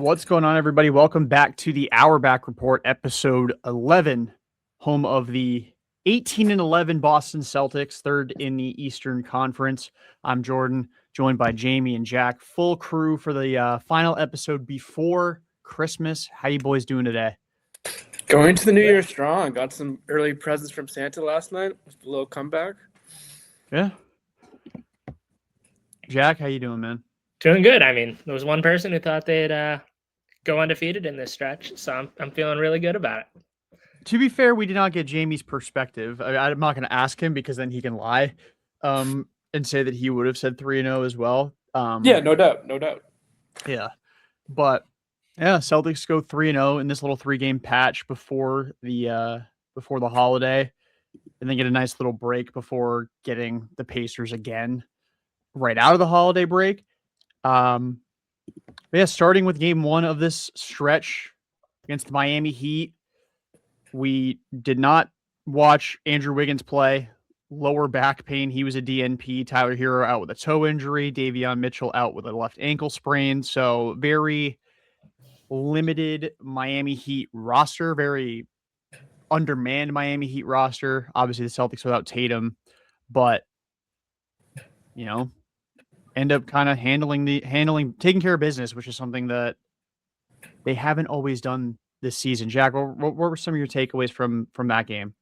What's going on, everybody? Welcome back to the Hour Back Report, episode 11, home of the 18-11 Boston Celtics, third in the Eastern Conference. I'm Jordan, joined by Jamie and Jack. Full crew for the final episode before Christmas. How you boys doing today? Going into the new year strong. Got some early presents from Santa last night. A little comeback. Yeah. Jack, how you doing, man? Doing good. I mean, there was one person who thought they'd go undefeated in this stretch, so I'm feeling really good about it. To be fair, we did not get Jamie's perspective. I'm not going to ask him because then he can lie and say that he would have said 3-0 as well. Yeah, no doubt. Yeah. But yeah, Celtics go 3-0 in this little 3-game patch before the holiday, and then get a nice little break before getting the Pacers again right out of the holiday break. Yeah, starting with game one of this stretch against the Miami Heat, we did not watch Andrew Wiggins play. Lower back pain. He was a DNP. Tyler Hero out with a toe injury. Davion Mitchell out with a left ankle sprain. So very limited Miami Heat roster. Very undermanned Miami Heat roster. Obviously, the Celtics without Tatum, but end up kind of taking care of business, which is something that they haven't always done this season. Jack, what were some of your takeaways from that game?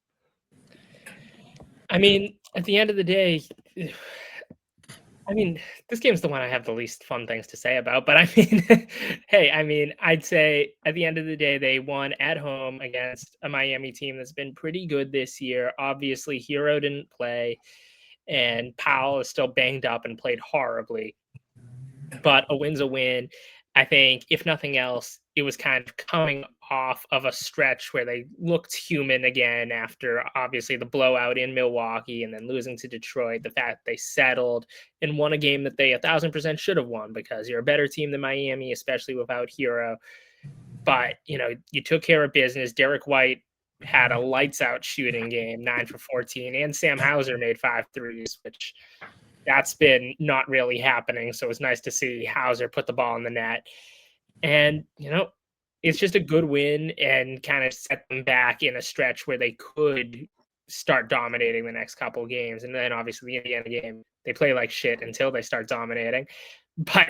I mean, at the end of the day, this game's the one I have the least fun things to say about, but I'd say at the end of the day, they won at home against a Miami team that's been pretty good this year. Obviously, Hero didn't play, and Powell is still banged up and played horribly, but a win's a win. I think, if nothing else, it was kind of coming off of a stretch where they looked human again after, obviously, the blowout in Milwaukee and then losing to Detroit. The fact they settled and won a game that they 1,000% should have won because you're a better team than Miami, especially without Hero. But, you took care of business. Derek White had a lights-out shooting game, 9 for 14, and Sam Hauser made 5 threes, which that's been not really happening. So it's nice to see Hauser put the ball in the net. And, it's just a good win and kind of set them back in a stretch where they could start dominating the next couple of games. And then obviously the Indiana game, they play like shit until they start dominating. But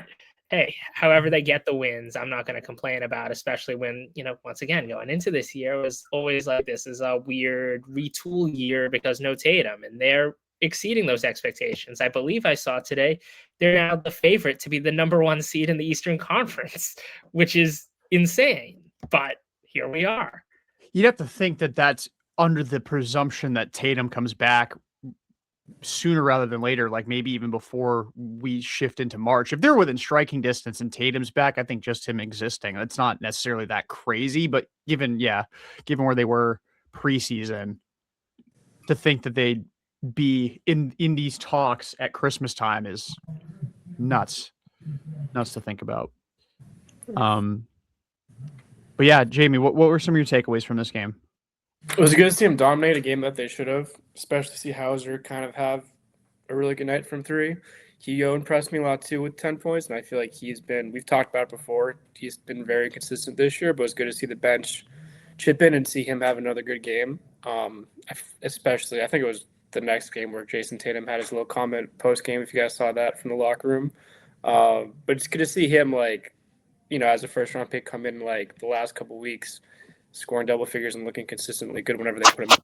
hey, however they get the wins, I'm not going to complain about, especially when, once again, going into this year, it was always like, this is a weird retool year because no Tatum, and they're exceeding those expectations. I believe I saw today they're now the favorite to be the number 1 seed in the Eastern Conference, which is insane. But here we are. You'd have to think that that's under the presumption that Tatum comes back sooner rather than later, like maybe even before we shift into March. If they're within striking distance and Tatum's back, I think just him existing, it's not necessarily that crazy. But given where they were preseason, to think that they'd be in these talks at Christmas time is nuts to think about. But yeah, Jamie, what were some of your takeaways from this game? It was good to see him dominate a game that they should have, especially see Hauser kind of have a really good night from 3. Hego impressed me a lot too with 10 points, and I feel like we've talked about it before, he's been very consistent this year, but it's good to see the bench chip in and see him have another good game. Especially, I think it was the next game where Jason Tatum had his little comment post-game, if you guys saw that from the locker room. But it's good to see him, as a first-round pick, come in the last couple weeks, scoring double figures and looking consistently good whenever they put him in.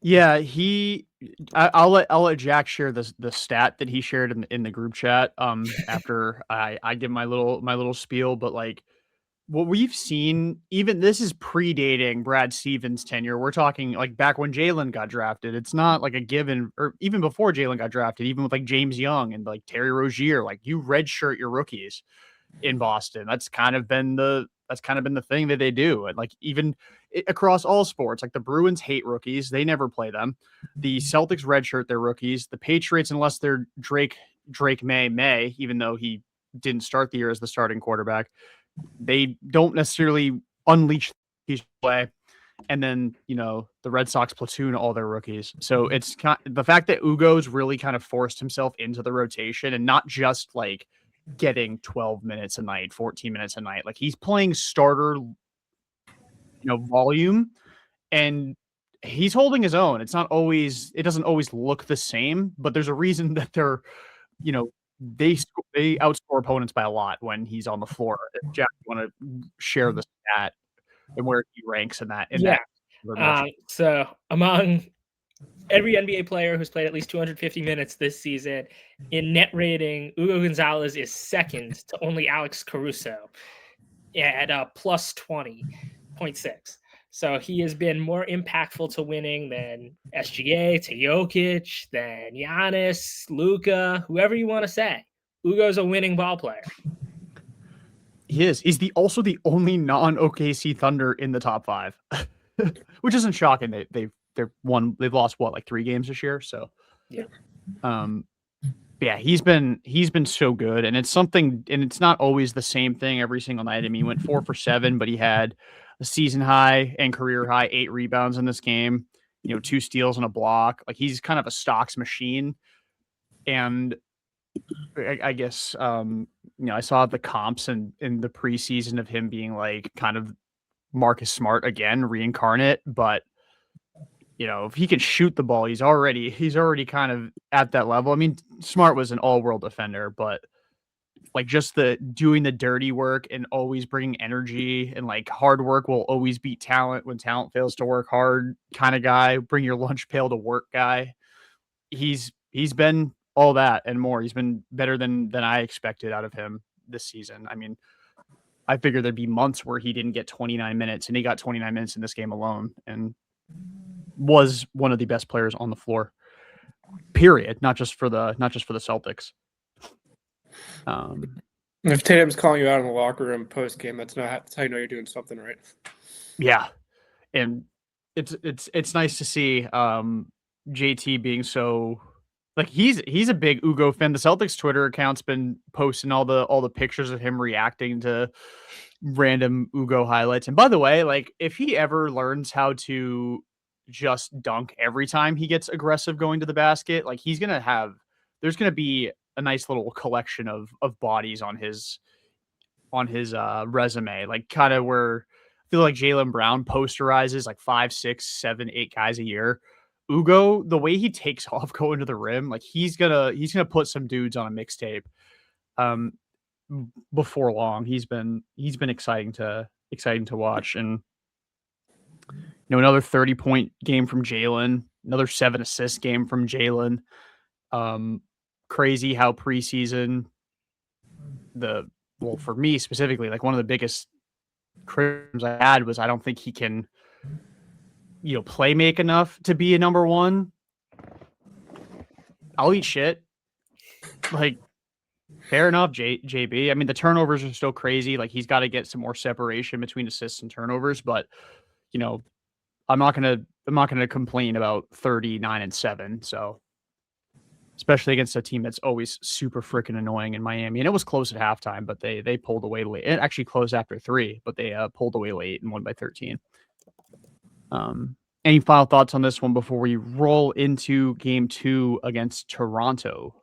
Yeah, I'll let Jack share the stat that he shared in the group chat after I give my little spiel, but what we've seen, even this is predating Brad Stevens' tenure. We're talking back when Jalen got drafted. It's not a given, or even before Jalen got drafted, even with James Young and Terry Rozier, you redshirt your rookies in Boston. That's kind of been the thing that they do. And even across all sports, the Bruins hate rookies. They never play them. The Celtics redshirt their rookies. The Patriots, unless they're Drake May, even though he didn't start the year as the starting quarterback, they don't necessarily unleash his play. And then, the Red Sox platoon all their rookies. So it's the fact that Ugo's really kind of forced himself into the rotation, and not just getting 12 minutes a night, 14 minutes a night. Like he's playing starter, volume, and he's holding his own. It doesn't always look the same, but there's a reason that they're, they outscore opponents by a lot when he's on the floor. Jack, you want to share the stat and where he ranks in that? So among every NBA player who's played at least 250 minutes this season, in net rating, Hugo Gonzalez is second to only Alex Caruso at a plus 20.6. So he has been more impactful to winning than SGA, to Jokic, than Giannis, Luka, whoever you want to say. Ugo's a winning ball player. He is. He's also the only non-OKC Thunder in the top 5, which isn't shocking. They've lost like 3 games this year. So yeah, he's been so good, and it's something, and it's not always the same thing every single night. I mean, he went 4 for 7, but he had a season high and career high 8 rebounds in this game, 2 steals and a block. Like he's kind of a stocks machine. And I guess, I saw the comps in the preseason of him being like kind of Marcus Smart again, reincarnate, but if he can shoot the ball, he's already kind of at that level. I mean, Smart was an all-world defender, but like just the doing the dirty work and always bringing energy, and like hard work will always beat talent when talent fails to work hard kind of guy, bring your lunch pail to work guy. He's been all that and more. He's been better than I expected out of him this season. I mean, I figured there'd be months where he didn't get 29 minutes, and he got 29 minutes in this game alone, and was one of the best players on the floor. Period. Not just for the Celtics. If Tatum's calling you out in the locker room post game, that's how you know you're doing something right. Yeah, and it's nice to see JT being so, like, he's a big Ugo fan. The Celtics Twitter account's been posting all the pictures of him reacting to random Ugo highlights. And by the way, like, if he ever learns how to just dunk every time he gets aggressive going to the basket, like, there's gonna be a nice little collection of bodies on his resume, like kind of where I feel like Jaylen Brown posterizes like 5, 6, 7, 8 guys a year. Ugo, the way he takes off going to the rim, like he's gonna put some dudes on a mixtape. Before long, he's been exciting to watch, and another 30-point game from Jaylen, another 7-assist game from Jaylen. Crazy how preseason, for me specifically, like one of the biggest criticisms I had was I don't think he can, play make enough to be a number 1. I'll eat shit. Like, fair enough, JB. I mean, the turnovers are still crazy. Like, he's got to get some more separation between assists and turnovers, but I'm not gonna complain about 39 and 7. So, especially against a team that's always super freaking annoying in Miami. And it was close at halftime, but they pulled away late. It actually closed after 3, but they pulled away late and won by 13. Any final thoughts on this one before we roll into game 2 against Toronto?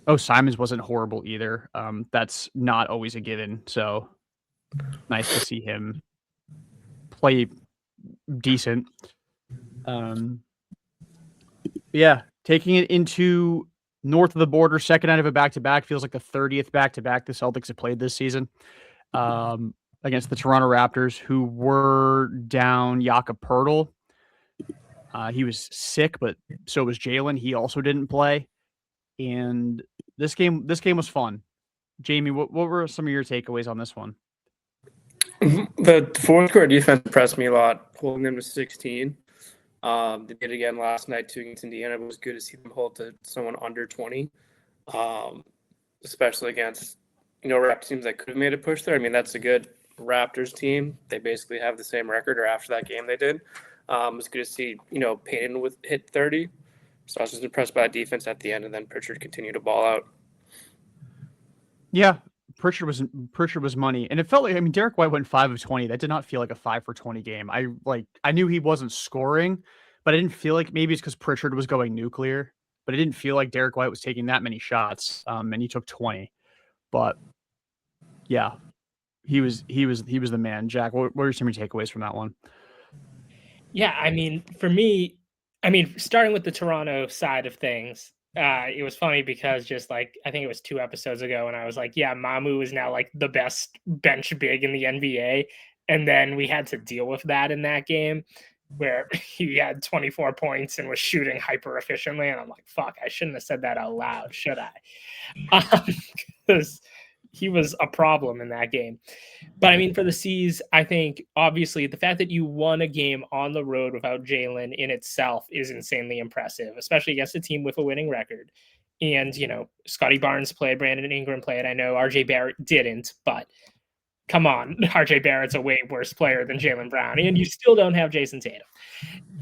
Oh, Simons wasn't horrible either. That's not always a given. So nice to see him play decent. Yeah, taking it into north of the border, second night of a back-to-back, feels like the 30th back-to-back the Celtics have played this season, against the Toronto Raptors, who were down Jakob Poeltl. He was sick, but so was Jaylen. He also didn't play, and this game was fun. Jamie, what were some of your takeaways on this one? The fourth quarter defense impressed me a lot, holding them to 16. They did it again last night too against Indiana. It was good to see them hold to someone under 20, especially against Raptors teams that could have made a push there. I mean, that's a good Raptors team. They basically have the same record, or after that game they did. It was good to see Payton hit 30. So I was just impressed by the defense at the end, and then Pritchard continued to ball out. Yeah, Pritchard was money, and it felt like, I mean, Derek White went 5 of 20. That did not feel like a 5 for 20 game. I knew he wasn't scoring, but I didn't feel like, maybe it's because Pritchard was going nuclear. but it didn't feel like Derek White was taking that many shots, and he took 20. But yeah, he was the man. Jack, what are some of your takeaways from that one? Yeah, I mean, for me, starting with the Toronto side of things, it was funny because just like I think it was 2 episodes ago, and I was like, yeah, Mamu is now like the best bench big in the NBA, and then we had to deal with that in that game where he had 24 points and was shooting hyper efficiently, and I'm like, fuck, I shouldn't have said that out loud, should I? Because he was a problem in that game. But I mean, for the C's, I think obviously the fact that you won a game on the road without Jalen in itself is insanely impressive, especially against a team with a winning record. And, Scotty Barnes played, Brandon Ingram played. I know RJ Barrett didn't, but come on, RJ Barrett's a way worse player than Jalen Brown. And you still don't have Jason Tatum.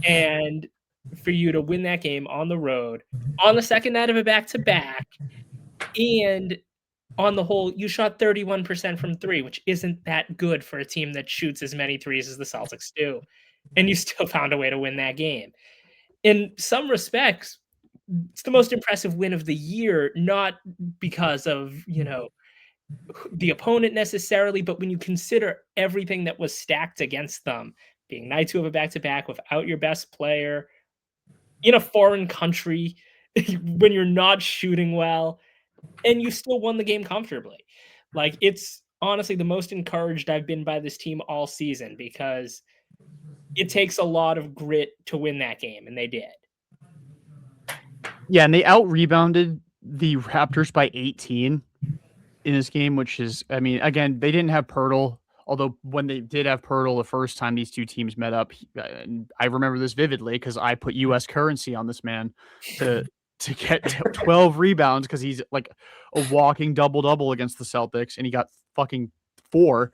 And for you to win that game on the road, on the second night of a back-to-back, and on the whole, you shot 31% from three, which isn't that good for a team that shoots as many threes as the Celtics do. And you still found a way to win that game. In some respects, it's the most impressive win of the year, not because of, the opponent necessarily, but when you consider everything that was stacked against them, being night 2 of a back-to-back without your best player, in a foreign country, when you're not shooting well, and you still won the game comfortably. Like, it's honestly the most encouraged I've been by this team all season because it takes a lot of grit to win that game, and they did. Yeah, and they out-rebounded the Raptors by 18 in this game, which is, I mean, again, they didn't have Pirtle, although when they did have Pirtle the first time these two teams met up, and I remember this vividly because I put U.S. currency on this man to get 12 rebounds because he's like a walking double-double against the Celtics, and he got fucking 4.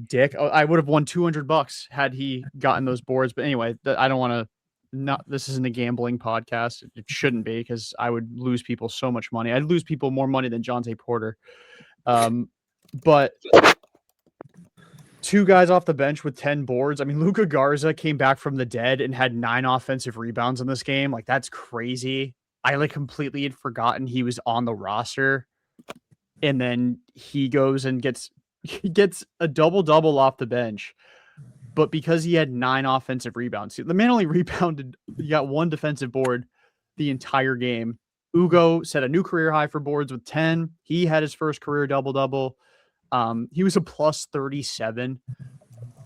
Dick. I would have won $200 had he gotten those boards. But anyway, I don't want to. Not this isn't a gambling podcast. It shouldn't be because I would lose people so much money. I'd lose people more money than Jonte Porter. But 2 guys off the bench with 10 boards. I mean, Luka Garza came back from the dead and had 9 offensive rebounds in this game. Like, that's crazy. I like completely had forgotten he was on the roster. And then he goes and gets a double-double off the bench. But because he had 9 offensive rebounds, the man only rebounded, he got 1 defensive board the entire game. Ugo set a new career high for boards with 10. He had his first career double-double. He was a plus 37.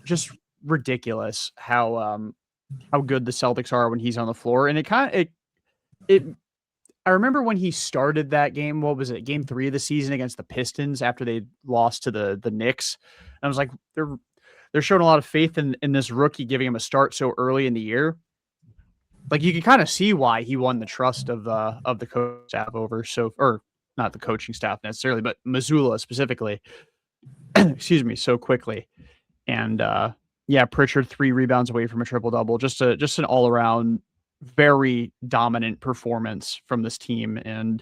Just ridiculous how good the Celtics are when he's on the floor. And I remember when he started that game, what was it? Game 3 of the season against the Pistons after they lost to the Knicks. And I was like, they're showing a lot of faith in this rookie, giving him a start so early in the year. Like, you can kind of see why he won the trust of the coaching staff or not the coaching staff necessarily, but Mazzulla specifically. Excuse me, so quickly. And Pritchard 3 rebounds away from a triple-double. Just an all-around very dominant performance from this team, and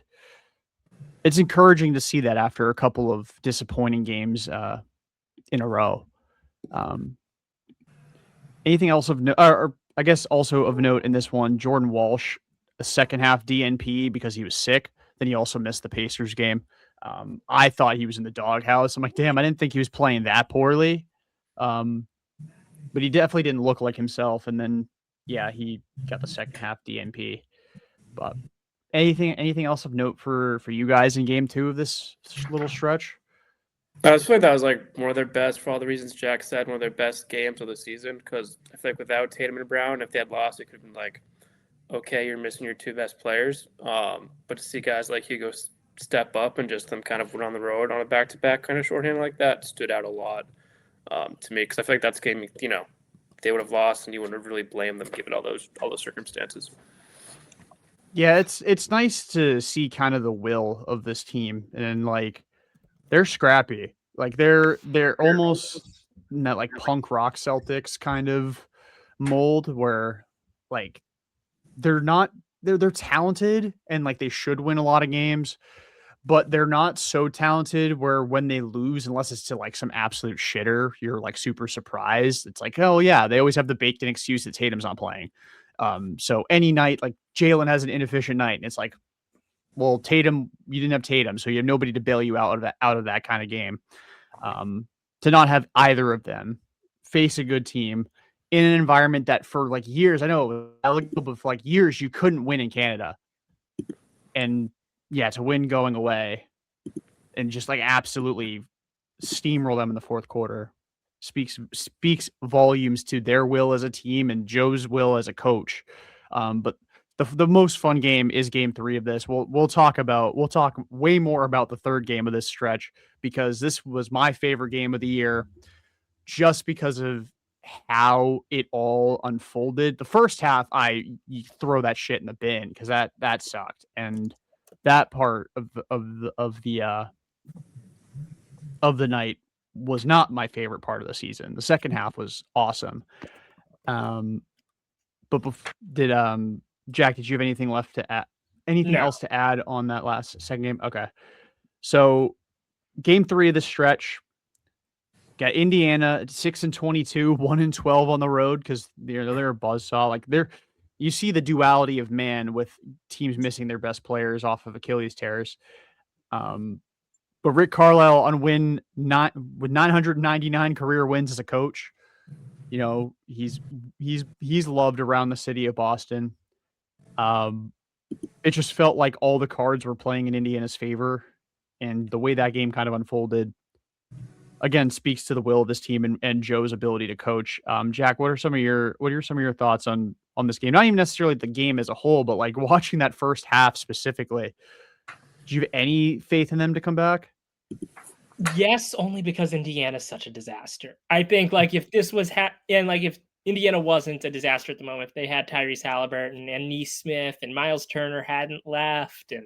it's encouraging to see that after a couple of disappointing games in a row. Anything else of note, or I guess also of note in this one, Jordan Walsh, a second half DNP because he was sick. Then he also missed the Pacers game. I thought he was in the doghouse. I'm like, damn, I didn't think he was playing that poorly. But he definitely didn't look like himself. And then, yeah, he got the second half DNP. But anything else of note for you guys in game 2 of this little stretch? I just feel like that was like one of their best, for all the reasons Jack said, one of their best games of the season. Because I feel like without Tatum and Brown, if they had lost, it could have been like, okay, you're missing your 2 best players. But to see guys like Hugo step up and just them kind of went on the road on a back-to-back kind of shorthand like that stood out a lot to me. Because I feel like that's a game, they would have lost and you wouldn't have really blamed them given all those circumstances. Yeah, it's nice to see kind of the will of this team, and like they're scrappy. Like they're almost in that like punk rock Celtics kind of mold where like they're talented and like they should win a lot of games, but they're not so talented where when they lose, unless it's to like some absolute shitter, you're like super surprised. It's like, oh yeah, they always have the baked in excuse that Tatum's not playing. So any night, like Jalen has an inefficient night, and it's like, well, Tatum, you didn't have Tatum, so you have nobody to bail you out of that kind of game. To not have either of them face a good team in an environment that for like years, I know, but for like years you couldn't win in Canada, and yeah, to win going away and just like absolutely steamroll them in the fourth quarter speaks volumes to their will as a team and Joe's will as a coach. But the most fun game is game 3 of this. We'll talk way more about the third game of this stretch, because this was my favorite game of the year just because of how it all unfolded. The first half, you throw that shit in the bin because that sucked, and that part of the night was not my favorite part of the season. The second half was awesome. But Jack, did you have anything left to add? Anything else to add on that last second game? Okay. So game 3 of the stretch, got Indiana at 6-22, 1-12 on the road because they're a buzzsaw. Like you see the duality of man with teams missing their best players off of Achilles tears. But Rick Carlisle on with 999 career wins as a coach. You know, he's loved around the city of Boston. It just felt like all the cards were playing in Indiana's favor, and the way that game kind of unfolded again speaks to the will of this team and Joe's ability to coach. Jack, what are some of your thoughts on this game? Not even necessarily the game as a whole, but like watching that first half specifically. Do you have any faith in them to come back? Yes, only because Indiana's such a disaster. I think like if this was and like if Indiana wasn't a disaster at the moment, if they had Tyrese Halliburton and Nesmith and Miles Turner hadn't left, and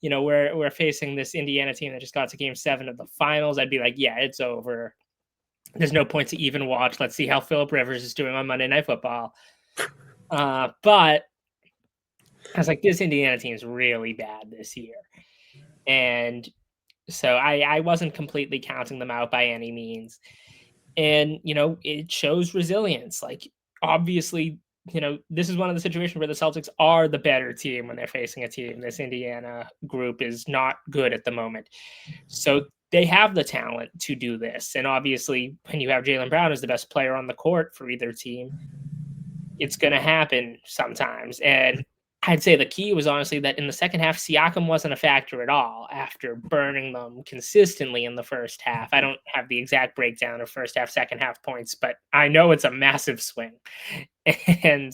you know we're facing this Indiana team that just got to Game 7 of the finals, I'd be like, yeah, it's over. There's no point to even watch. Let's see how Phillip Rivers is doing on Monday Night Football. But I was like, this Indiana team is really bad this year, and so I wasn't completely counting them out by any means. And, you know, it shows resilience. Like, obviously, you know, this is one of the situations where the Celtics are the better team when they're facing a team. This Indiana group is not good at the moment. So they have the talent to do this. And obviously, when you have Jaylen Brown as the best player on the court for either team, it's going to happen sometimes. And I'd say the key was honestly that in the second half, Siakam wasn't a factor at all after burning them consistently in the first half. I don't have the exact breakdown of first half, second half points, but I know it's a massive swing. And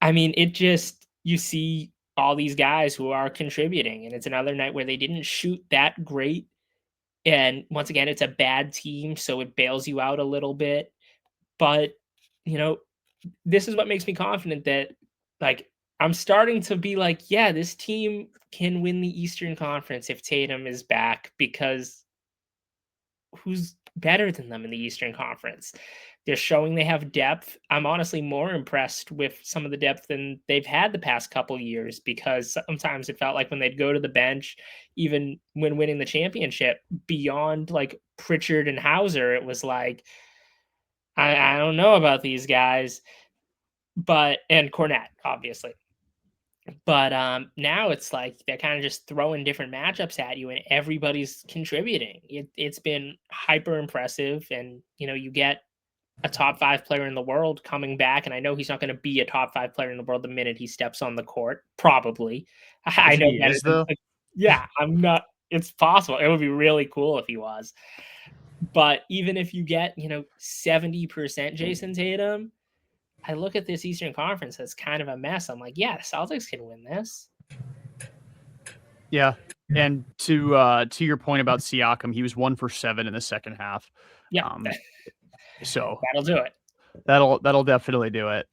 I mean, you see all these guys who are contributing, and it's another night where they didn't shoot that great. And once again, it's a bad team, so it bails you out a little bit. But, you know, this is what makes me confident that, like, I'm starting to be like, yeah, this team can win the Eastern Conference if Tatum is back, because who's better than them in the Eastern Conference? They're showing they have depth. I'm honestly more impressed with some of the depth than they've had the past couple years, because sometimes it felt like when they'd go to the bench, even when winning the championship, beyond like Pritchard and Hauser, it was like, I don't know about these guys. And Cornette, obviously. But now it's like they're kind of just throwing different matchups at you, and everybody's contributing. It's been hyper impressive, and you know, you get a top 5 player in the world coming back, and I know he's not going to be a top 5 player in the world the minute he steps on the court. Probably, I know that is though. Yeah, I'm not. It's possible. It would be really cool if he was. But even if you get 70% Jason Tatum, I look at this Eastern Conference as kind of a mess. I'm like, yeah, the Celtics can win this. Yeah. And to your point about Siakam, he was 1 for 7 in the second half. Yeah. So that'll do it. That'll definitely do it.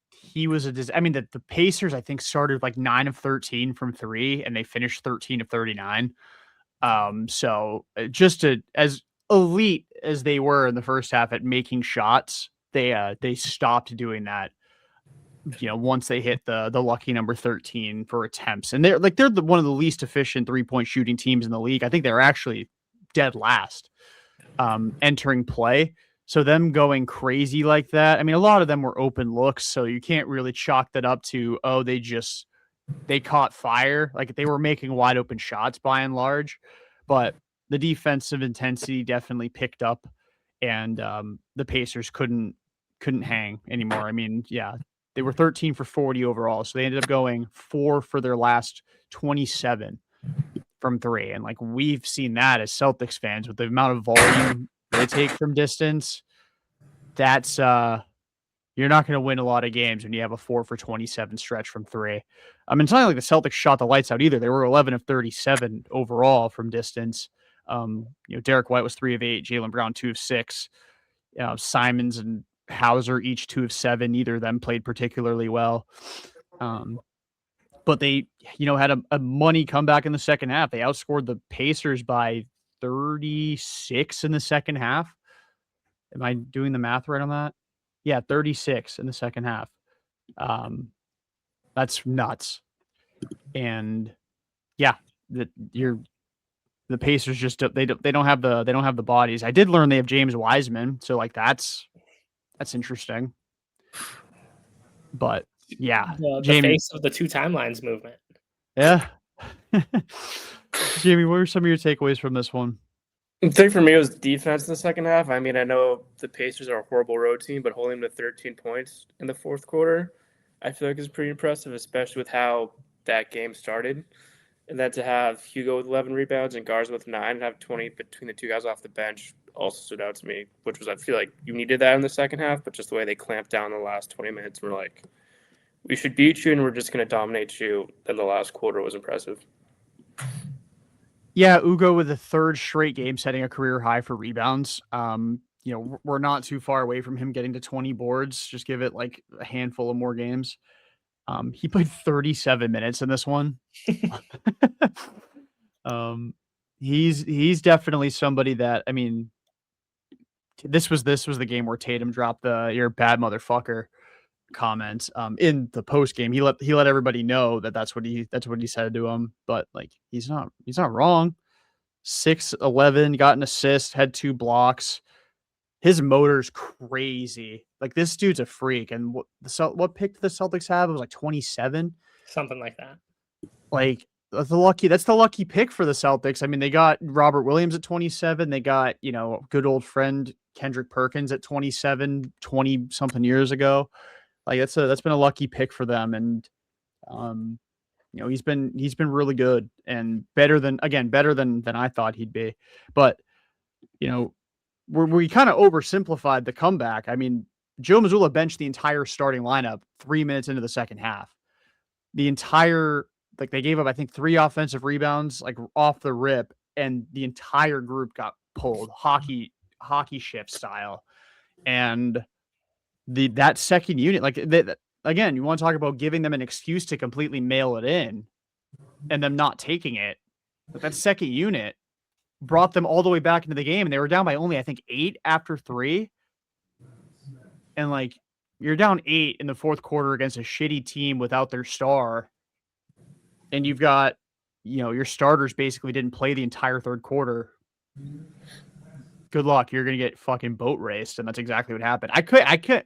He was the Pacers, I think, started like 9 of 13 from 3, and they finished 13 of 39. So just as elite as they were in the first half at making shots, they stopped doing that, once they hit the lucky number 13 for attempts. And they're one of the least efficient 3-point shooting teams in the league. I think they're actually dead last entering play. So them going crazy like that, I mean, a lot of them were open looks, so you can't really chalk that up to, oh, they caught fire. Like they were making wide open shots by and large, but the defensive intensity definitely picked up, and the Pacers couldn't hang anymore. I mean, yeah, they were 13 for 40 overall, so they ended up going 4 for their last 27 from 3, and like we've seen that as Celtics fans with the amount of volume they take from distance. That's you're not going to win a lot of games when you have a 4 for 27 stretch from 3. I mean, it's not like the Celtics shot the lights out either. They were 11 of 37 overall from distance. Derek White was 3 of 8, Jaylen Brown 2 of 6. Simons and Hauser each 2 of 7. Neither of them played particularly well. But they, had a money comeback in the second half. They outscored the Pacers by 36 in the second half. Am I doing the math right on that? Yeah, 36 in the second half. That's nuts. And yeah, the Pacers just they don't have the bodies. I did learn they have James Wiseman, so like that's interesting. But yeah, the face of the two timelines movement. Yeah. Jamie, what are some of your takeaways from this one? The thing for me was defense in the second half. I mean, I know the Pacers are a horrible road team, but holding them to 13 points in the fourth quarter, I feel like is pretty impressive, especially with how that game started. And then to have Hugo with 11 rebounds and Garza with 9 and have 20 between the two guys off the bench also stood out to me, which was, I feel like you needed that in the second half, but just the way they clamped down the last 20 minutes, we're like, we should beat you and we're just going to dominate you. And the last quarter was impressive. Yeah, Ugo with the third straight game setting a career high for rebounds. We're not too far away from him getting to 20 boards. Just give it like a handful of more games. He played 37 minutes in this one. He's definitely somebody that, I mean, this was the game where Tatum dropped the "you're a bad motherfucker" comments in the post game. He let everybody know that's what he said to him, but like he's not wrong. 6'11", got an assist, had 2 blocks. His motor's crazy. Like this dude's a freak. And what pick did the Celtics have? It was like 27, something like that. Like that's the lucky pick for the Celtics. I mean, they got Robert Williams at 27. They got, good old friend Kendrick Perkins at 27, 20 something years ago. Like that's been a lucky pick for them, and he's been really good and better than I thought he'd be. But we kind of oversimplified the comeback. I mean, Joe Mazzulla benched the entire starting lineup 3 minutes into the second half. The entire they gave up I think 3 offensive rebounds like off the rip, and the entire group got pulled hockey shift style, and that second unit, again, you want to talk about giving them an excuse to completely mail it in and them not taking it. But that second unit brought them all the way back into the game, and they were down by only, I think, 8 after 3. And you're down 8 in the fourth quarter against a shitty team without their star. And you've got, your starters basically didn't play the entire third quarter. Good luck. You're going to get fucking boat raced. And that's exactly what happened.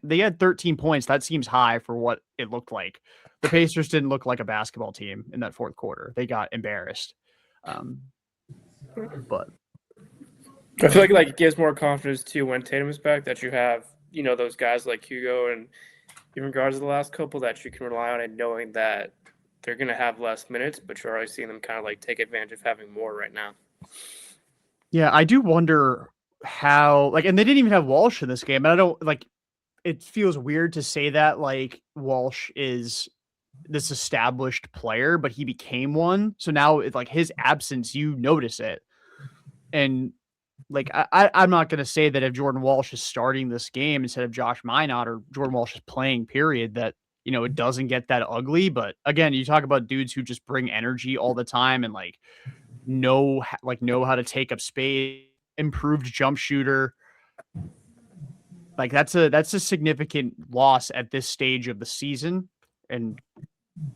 They had 13 points. That seems high for what it looked like. The Pacers didn't look like a basketball team in that fourth quarter. They got embarrassed. But I feel like it gives more confidence too when Tatum is back, that you have, those guys like Hugo and in regards to the last couple that you can rely on, and knowing that they're going to have less minutes, but you're already seeing them kind of take advantage of having more right now. Yeah, I do wonder how, and they didn't even have Walsh in this game. And I don't it feels weird to say that Walsh is this established player, but he became one. So now it's his absence, you notice it. And I'm not going to say that if Jordan Walsh is starting this game instead of Josh Minot, or Jordan Walsh is playing, period, that, it doesn't get that ugly. But again, you talk about dudes who just bring energy all the time and know how to take up space, improved jump shooter. That's a significant loss at this stage of the season. And,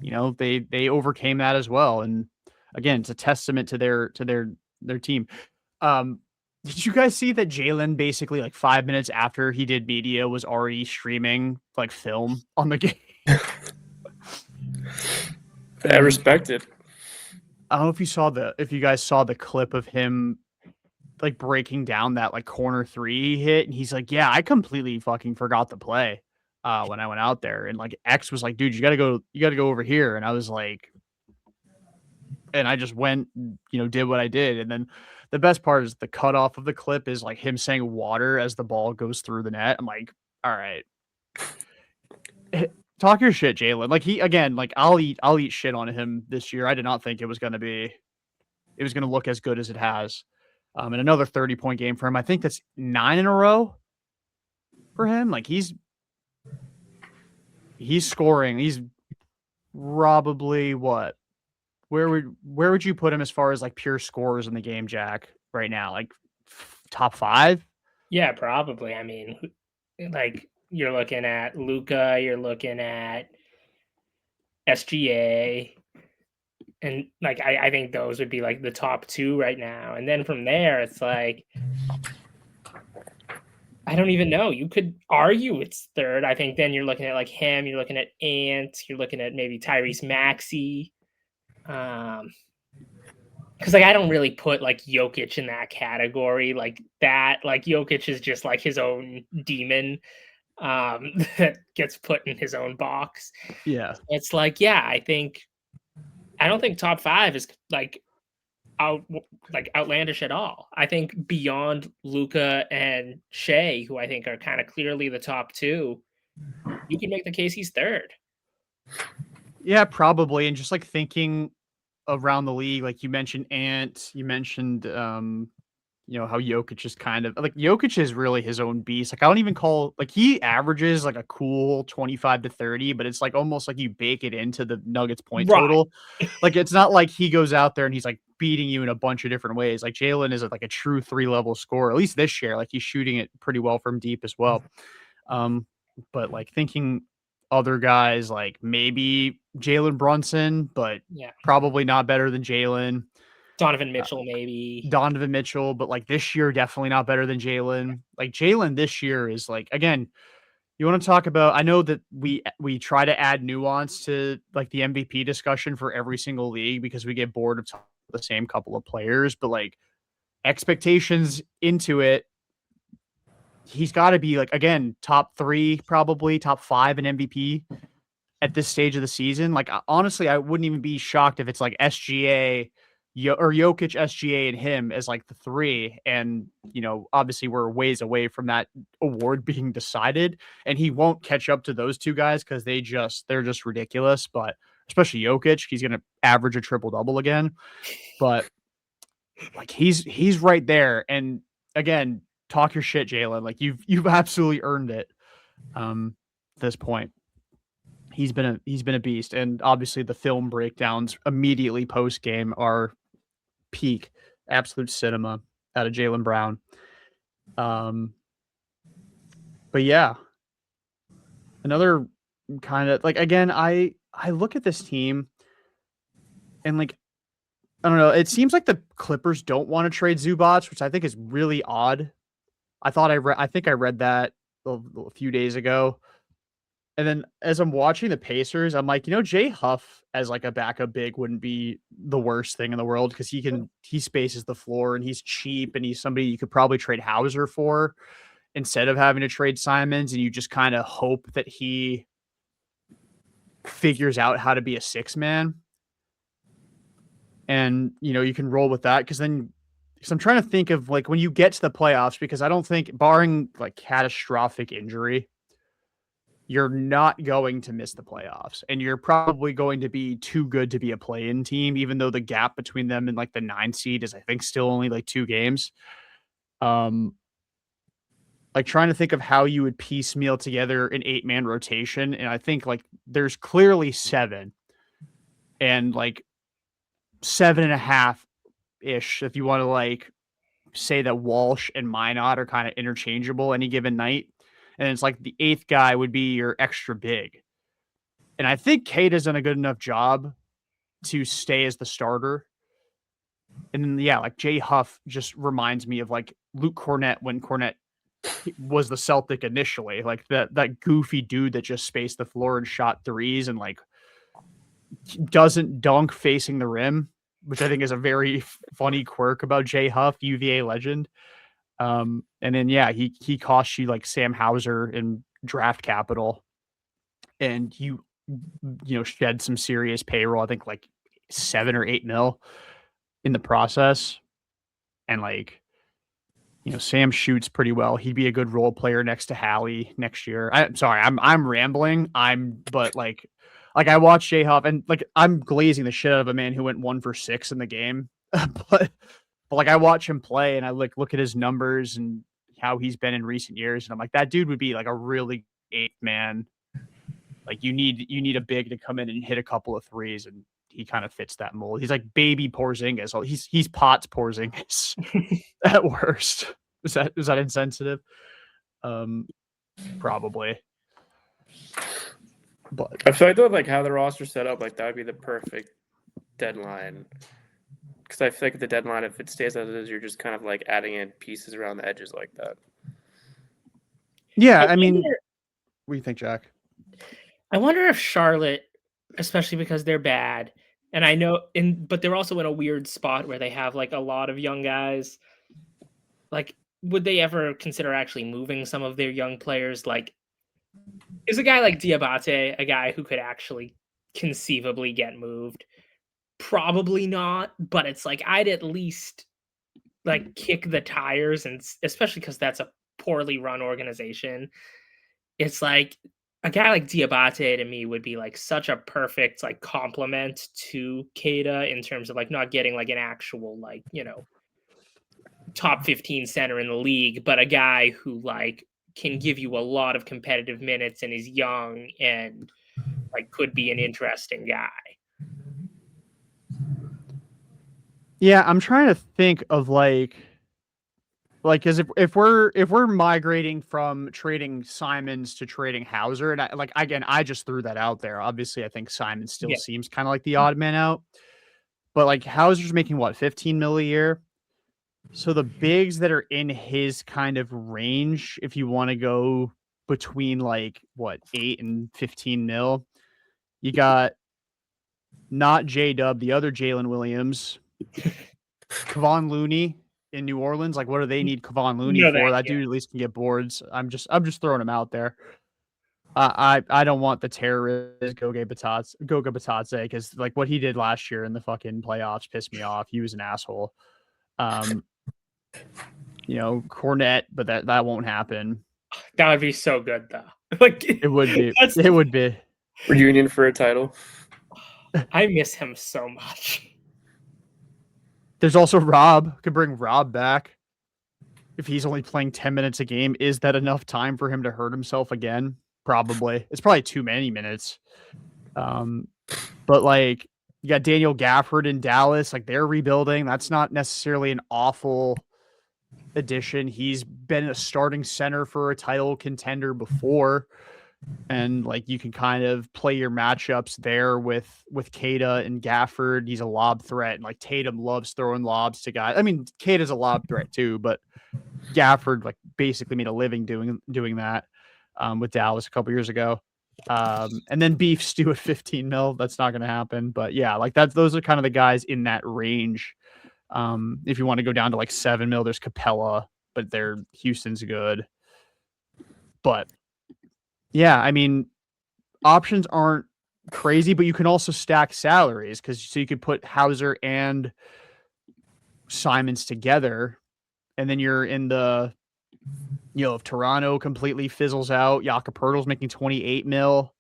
they overcame that as well. And again, it's a testament to their team. Did you guys see that Jalen basically like 5 minutes after he did media was already streaming like film on the game? I respect it. I don't know if you guys saw the clip of him like breaking down that like corner three he hit, and he's like, "Yeah, I completely fucking forgot the play when I went out there." And like X was like, "Dude, you got to go over here." And I was like, and I just went, did what I did. And then the best part is the cutoff of the clip is like him saying water as the ball goes through the net. I'm like, all right, talk your shit, Jalen. Like like I'll eat shit on him this year. I did not think it was going to look as good as it has. And another 30-point game for him. I think that's 9 in a row for him. Like he's scoring. He's probably what? Where would you put him as far as like pure scores in the game, Jack, right now? Like top 5? Yeah, probably. I mean, like you're looking at Luca, you're looking at SGA, and like I think those would be like the top 2 right now. And then from there, it's like I don't even know. You could argue it's third. I think then you're looking at like him, you're looking at Ant, you're looking at maybe Tyrese Maxey. Because like I don't really put like Jokic in that category. Like that, like Jokic is just like his own demon that gets put in his own box. Yeah. It's like, yeah, I don't think top 5 is like outlandish at all. I think beyond Luca and Shea, who I think are kind of clearly the top 2, you can make the case he's third. Yeah, probably. And just like thinking around the league, like you mentioned Ant, you mentioned how Jokic is kind of like Jokic is really his own beast. Like I don't even call like he averages like a cool 25 to 30, but it's like almost like you bake it into the Nuggets point total. Like it's not like he goes out there and he's like beating you in a bunch of different ways. Like Jalen is like a true 3-level scorer, at least this year. Like he's shooting it pretty well from deep as well. But like thinking other guys like maybe Jalen Brunson, but probably not better than Jalen. Donovan Mitchell, maybe. Donovan Mitchell, but like this year, definitely not better than Jalen. Like Jalen this year is like, again, you want to talk about, I know that we try to add nuance to like the MVP discussion for every single league because we get bored of the same couple of players, but like expectations into it, he's got to be like, again, top 3, probably top 5 in MVP at this stage of the season. Like, honestly, I wouldn't even be shocked if it's like SGA or Jokic, SGA, and him as like the 3. And, obviously we're ways away from that award being decided, and he won't catch up to those 2 guys because they're just ridiculous. But especially Jokic, he's going to average a triple-double again. But like he's right there. And again, talk your shit, Jalen. Like you've absolutely earned it. At this point, he's been a beast, and obviously the film breakdowns immediately post game are peak absolute cinema out of Jaylen Brown. But yeah, another kind of like, again, I look at this team and like, I don't know. It seems like the Clippers don't want to trade Zubac, which I think is really odd. I think I read that a few days ago. And then as I'm watching the Pacers, I'm like, Jay Huff as like a backup big wouldn't be the worst thing in the world because he spaces the floor and he's cheap and he's somebody you could probably trade Hauser for instead of having to trade Simons, and you just kind of hope that he figures out how to be a 6-man. And, you can roll with that because I'm trying to think of like when you get to the playoffs, because I don't think, barring like catastrophic injury, you're not going to miss the playoffs, and you're probably going to be too good to be a play-in team, even though the gap between them and like the 9 seed is, I think, still only like 2 games. Like trying to think of how you would piecemeal together an 8-man rotation. And I think like there's clearly 7 and like 7.5 ish. If you want to like say that Walsh and Minot are kind of interchangeable any given night. And it's like the 8th guy would be your extra big. And I think Cade has done a good enough job to stay as the starter. And then, yeah, like Jay Huff just reminds me of like Luke Cornett when Cornett was the Celtic initially, like that goofy dude that just spaced the floor and shot threes and like doesn't dunk facing the rim, which I think is a very funny quirk about Jay Huff, UVA legend. And then he cost you like Sam Hauser in draft capital, and you shed some serious payroll. I think like 7 or 8 mil in the process, and like Sam shoots pretty well. He'd be a good role player next to Hallie next year. I'm sorry, I'm rambling. But like I watched Jay Huff, and like I'm glazing the shit out of a man who went 1 for 6 in the game, but like I watch him play and I like look at his numbers and how he's been in recent years, and I'm like, that dude would be like a really 8th man. Like you need a big to come in and hit a couple of threes, and he kind of fits that mold. He's like baby Porzingis. He's Potts Porzingis at worst. Is that insensitive? Probably. But I feel like though, like how the roster's set up, like that would be the perfect deadline. Because I feel like the deadline, if it stays as it is, you're just kind of like adding in pieces around the edges like that. Yeah, I mean, what do you think, Jack? I wonder if Charlotte, especially because they're bad, and I know, but they're also in a weird spot where they have like a lot of young guys. Like, would they ever consider actually moving some of their young players? Like, is a guy like Diabate a guy who could actually conceivably get moved? Probably not, but it's like I'd at least like kick the tires, and especially because that's a poorly run organization. It's like a guy like Diabate to me would be like such a perfect like complement to Keita in terms of like not getting like an actual like top 15 center in the league, but a guy who like can give you a lot of competitive minutes and is young and like could be an interesting guy. Yeah, I'm trying to think of like because if we're migrating from trading Simons to trading Hauser, and I just threw that out there. Obviously, I think Simon still seems kind of like the odd man out, but like Hauser's making what, 15 mil a year. So the bigs that are in his kind of range, if you want to go between like what 8 and 15 mil, you got not J-Dub, the other Jalen Williams, Kevon Looney in New Orleans. Like, what do they need Kevon Looney for? That dude at least can get boards. I'm just throwing him out there. I don't want the terrorist Goga Batadze because like what he did last year in the fucking playoffs pissed me off. He was an asshole. Cornette, but that won't happen. That would be so good though. Like it would be. It would be reunion for a title. I miss him so much. There's also Rob. Could bring Rob back if he's only playing 10 minutes a game. Is that enough time for him to hurt himself again? Probably. It's probably too many minutes. But like you got Daniel Gafford in Dallas. Like they're rebuilding. That's not necessarily an awful addition. He's been a starting center for a title contender before. And like you can kind of play your matchups there with Keita and Gafford. He's a lob threat, and like Tatum loves throwing lobs to guys. I mean, Keita's a lob threat too, but Gafford like basically made a living doing that with Dallas a couple years ago. And then Beef Stew at 15 mil. That's not going to happen. But yeah, like those are kind of the guys in that range. If you want to go down to like 7 mil, there's Capella, but Houston's good. But yeah, I mean, options aren't crazy, but you can also stack salaries so you could put Hauser and Simons together, and then you're in the, if Toronto completely fizzles out, Jakob Poeltl's making 28 mil.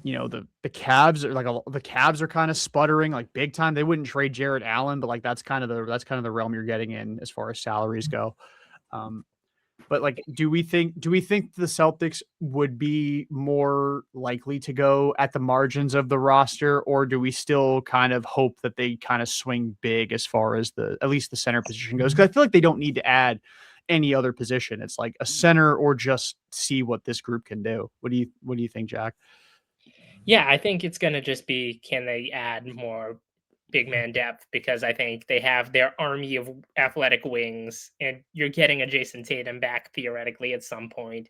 The Cavs are kind of sputtering like big time. They wouldn't trade Jared Allen, but like that's kind of the realm you're getting in as far as salaries go. But like, do we think the Celtics would be more likely to go at the margins of the roster, or do we still kind of hope that they kind of swing big as far as at least the center position goes? Because I feel like they don't need to add any other position. It's like a center or just see what this group can do. What do you think, Jack? Yeah, I think it's going to just be, can they add more big man depth because I think they have their army of athletic wings, and you're getting a Jason Tatum back theoretically at some point.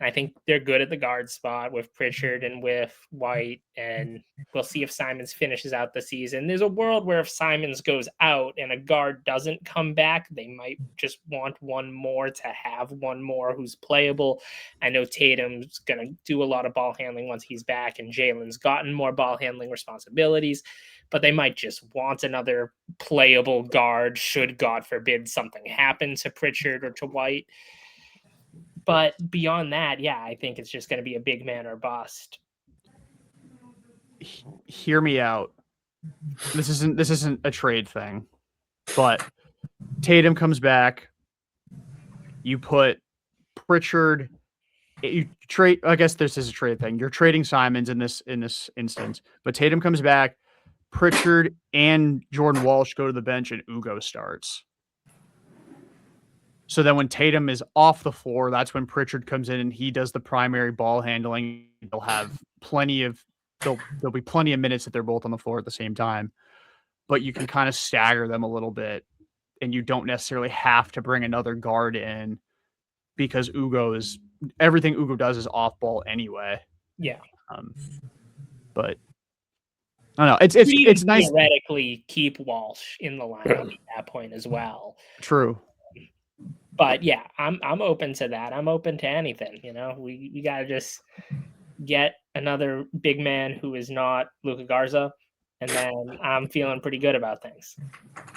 And I think they're good at the guard spot with Pritchard and with White, and we'll see if Simons finishes out the season. There's a world where if Simons goes out and a guard doesn't come back, they might just want one more to have one more who's playable. I know Tatum's going to do a lot of ball handling once he's back, and Jalen's gotten more ball handling responsibilities, but they might just want another playable guard should, God forbid, something happen to Pritchard or to White. But beyond that, yeah, I think it's just going to be a big man or bust. Hear me out. This isn't a trade thing, but Tatum comes back. You put Pritchard. You trade. I guess this is a trade thing. You're trading Simons in this instance, but Tatum comes back. Pritchard and Jordan Walsh go to the bench, and Ugo starts. So then when Tatum is off the floor, that's when Pritchard comes in and he does the primary ball handling. They'll have there'll be plenty of minutes that they're both on the floor at the same time. But you can kind of stagger them a little bit, and you don't necessarily have to bring another guard in because everything Ugo does is off ball anyway. Yeah. But I don't know. It's nice. Theoretically, keep Walsh in the lineup at that point as well. True. But yeah, I'm open to that. I'm open to anything. We gotta just get another big man who is not Luka Garza, and then I'm feeling pretty good about things.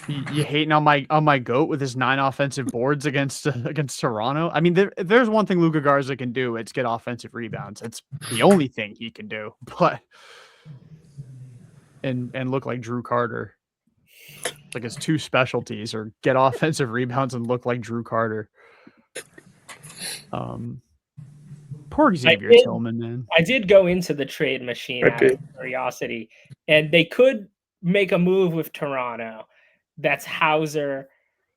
You hating on my goat with his 9 offensive boards against Toronto? I mean, there's one thing Luka Garza can do. It's get offensive rebounds. It's the only thing he can do. But and look like Drew Carter. Like his 2 specialties are get offensive rebounds and look like Drew Carter. Poor Xavier Tillman, man. I did go into the trade machine out of curiosity, and they could make a move with Toronto that's Hauser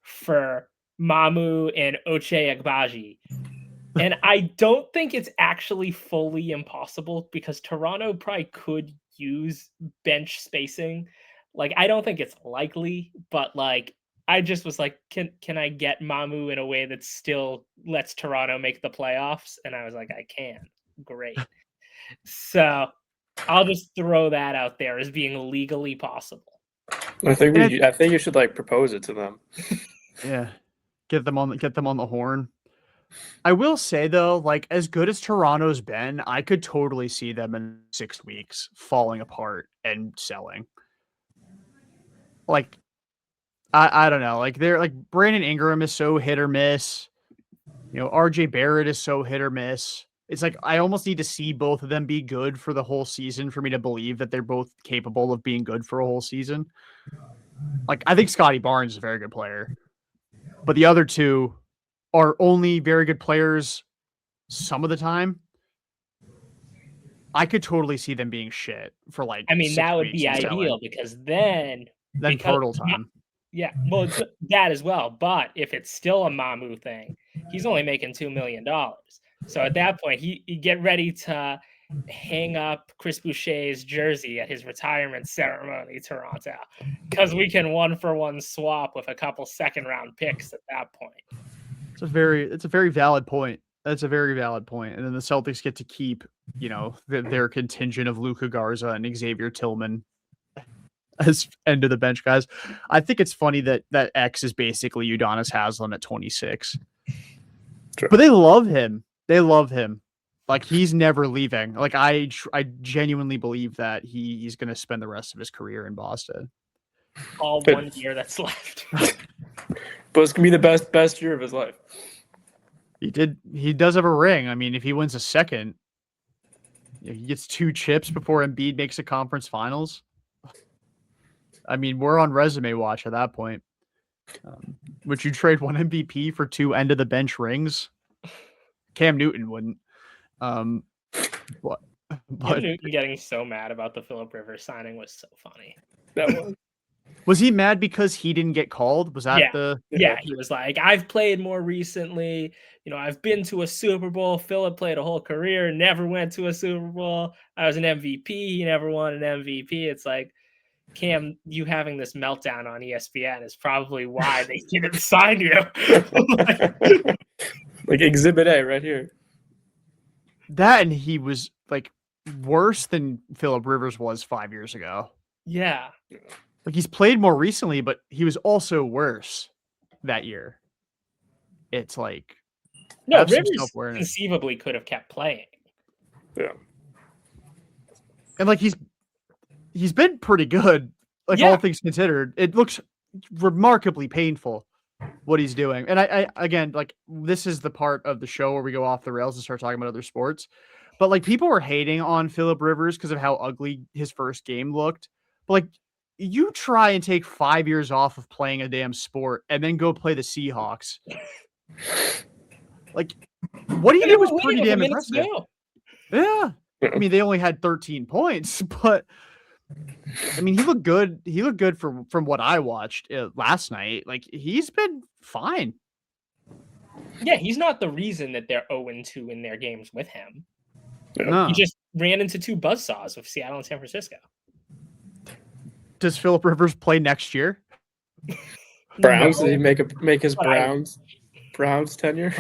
for Mamu and Ochai Agbaji. And I don't think it's actually fully impossible because Toronto probably could use bench spacing. Like, I don't think it's likely, but like, I just was like, can I get Mamu in a way that still lets Toronto make the playoffs? And I was like, I can. Great. So I'll just throw that out there as being legally possible. I think you should like propose it to them. Yeah. Get them on the horn. I will say though, like as good as Toronto's been, I could totally see them in 6 weeks falling apart and selling. Like I don't know. Like they're like Brandon Ingram is so hit or miss. RJ Barrett is so hit or miss. It's like I almost need to see both of them be good for the whole season for me to believe that they're both capable of being good for a whole season. Like I think Scotty Barnes is a very good player, but the other two are only very good players some of the time. I could totally see them being shit for like. I mean, that would be ideal because then fertile time. Yeah, well, that as well. But if it's still a Mamu thing, he's only making $2 million. So at that point, he get ready to hang up Chris Boucher's jersey at his retirement ceremony, Toronto, because we can 1-for-1 swap with a couple second-round picks at that point. It's a very valid point. That's a very valid point. And then the Celtics get to keep, their contingent of Luka Garza and Xavier Tillman as end of the bench guys. I think it's funny that X is basically Udonis Haslem at 26. True. But they love him. They love him. Like he's never leaving. Like I genuinely believe that he's going to spend the rest of his career in Boston. All 1 year that's left. But it's going to be the best year of his life. He does have a ring. I mean, if he wins a second, he gets 2 chips before Embiid makes a conference finals. I mean, we're on resume watch at that point. Would you trade 1 MVP for 2 end of the bench rings? Cam Newton wouldn't. But Cam Newton getting so mad about the Phillip Rivers signing was so funny. That was he mad because he didn't get called? Was that Yeah, he was like, I've played more recently. I've been to a Super Bowl. Phillip played a whole career, never went to a Super Bowl. I was an MVP. He never won an MVP. It's like, Cam, you having this meltdown on ESPN is probably why they didn't sign you. Like Exhibit A right here. That and he was like worse than Phillip Rivers was 5 years ago. Yeah. Like he's played more recently, but he was also worse that year. It's like No, have some Rivers self-awareness. conceivably could have kept playing. Yeah. And like he's been pretty good, like Yeah. all things considered. It looks remarkably painful what he's doing. And I again, like this is the part of the show where we go off the rails and start talking about other sports. But like people were hating on Phillip Rivers because of how ugly his first game looked. But like you try and take 5 years off of playing a damn sport and then go play the Seahawks. Like what he did was pretty damn impressive. Yeah. I mean, they only had 13 points, but I mean, he looked good. He looked good from what I watched last night. Like he's been fine. Yeah, he's not the reason that they're 0-2 in their games with him. No. He just ran into two buzzsaws with Seattle and San Francisco. Does Phillip Rivers play next year? Browns? Did he make his Browns tenure?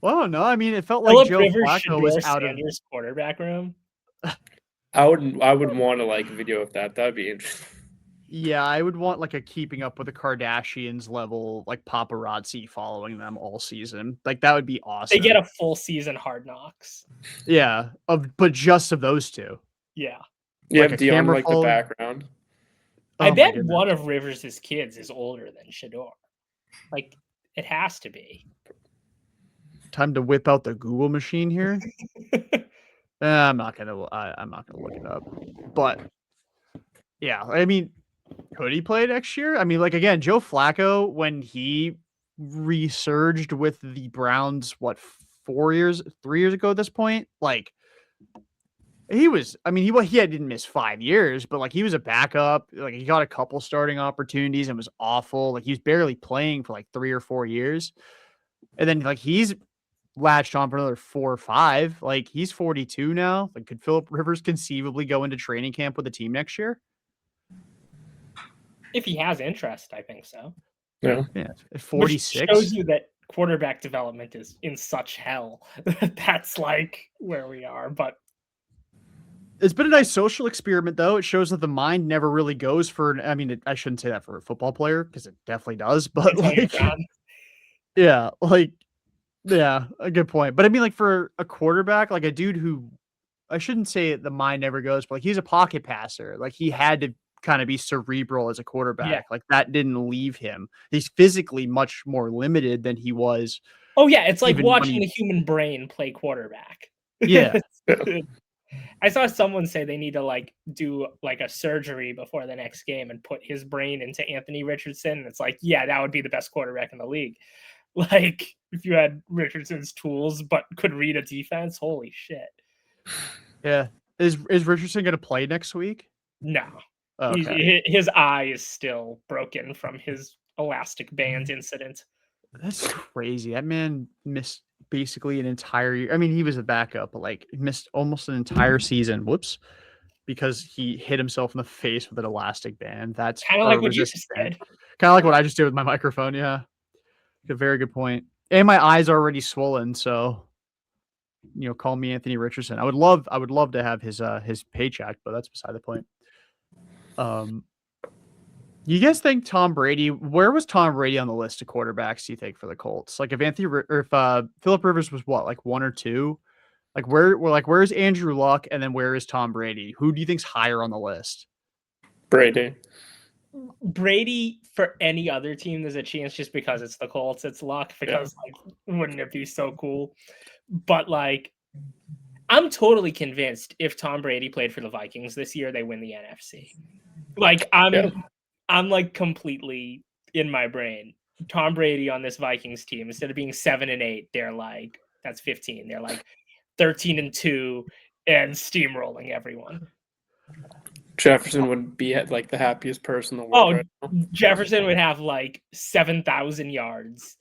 Well, no. I mean, it felt Phillip like Joe Rivers Flacco was out of Sanders' quarterback room. I would want to like video of that. That'd be interesting. Yeah, I would want like a Keeping Up with the Kardashians level, like paparazzi following them all season. Like that would be awesome. They get a full season Hard Knocks. Yeah, but just of those two. Yeah. You Like have a Dion camera like the phone. background. I Oh, bet my one of Rivers' kids is older than Shador. Like, it has to be. Time to whip out the Google machine here. I'm not gonna look it up. But yeah, I mean, could he play next year? I mean, like again, Joe Flacco when he resurged with the Browns, what 3 years ago at this point, like he was. I mean, he didn't miss 5 years, but like he was a backup. Like he got a couple starting opportunities and was awful. Like he was barely playing for like 3 or 4 years, and then like he's latched on for another 4 or 5. Like he's 42 now. Like could Phillip Rivers conceivably go into training camp with the team next year? If he has interest, I think so. Yeah. Yeah, 46 Which shows you that quarterback development is in such hell. That's like where we are. But it's been a nice social experiment, though. It shows that the mind never really goes for. I mean, I shouldn't say that for a football player because it definitely does. But like, yeah, like. Yeah, a good point. But I mean, like for a quarterback, like a dude who I shouldn't say the mind never goes, but like he's a pocket passer. Like he had to kind of be cerebral as a quarterback. Yeah. Like that didn't leave him. He's physically much more limited than he was. Oh yeah, it's like even watching the human brain play quarterback. Yeah. I saw someone say they need to like do like a surgery before the next game and put his brain into Anthony Richardson. It's like, yeah, that would be the best quarterback in the league. Like if you had Richardson's tools but could read a defense, holy shit. Yeah. Is Richardson going to play next week? No. Okay. His eye is still broken from his elastic band incident. That's crazy. That man missed basically an entire year. I mean, he was a backup, but like missed almost an entire season. Whoops. Because he hit himself in the face with an elastic band. That's kind of like what you just did. Kind of like what I just did with my microphone. Yeah. A very good point. And my eyes are already swollen, so call me Anthony Richardson. I would love to have his paycheck, but that's beside the point. You guys think Tom Brady? Where was Tom Brady on the list of quarterbacks? Do you think for the Colts? Like if Phillip Rivers was what, like 1 or 2? Like where's Andrew Luck, and then where is Tom Brady? Who do you think's higher on the list? Brady for any other team, there's a chance just because it's the Colts, it's Luck, because like, wouldn't it be so cool? But like, I'm totally convinced if Tom Brady played for the Vikings this year, they win the NFC. Like I'm like completely in my brain. Tom Brady on this Vikings team, instead of being 7-8, they're like, that's 15. They're like 13-2 and steamrolling everyone. Jefferson would be like the happiest person in the world. Right now. Jefferson would have like 7,000 yards.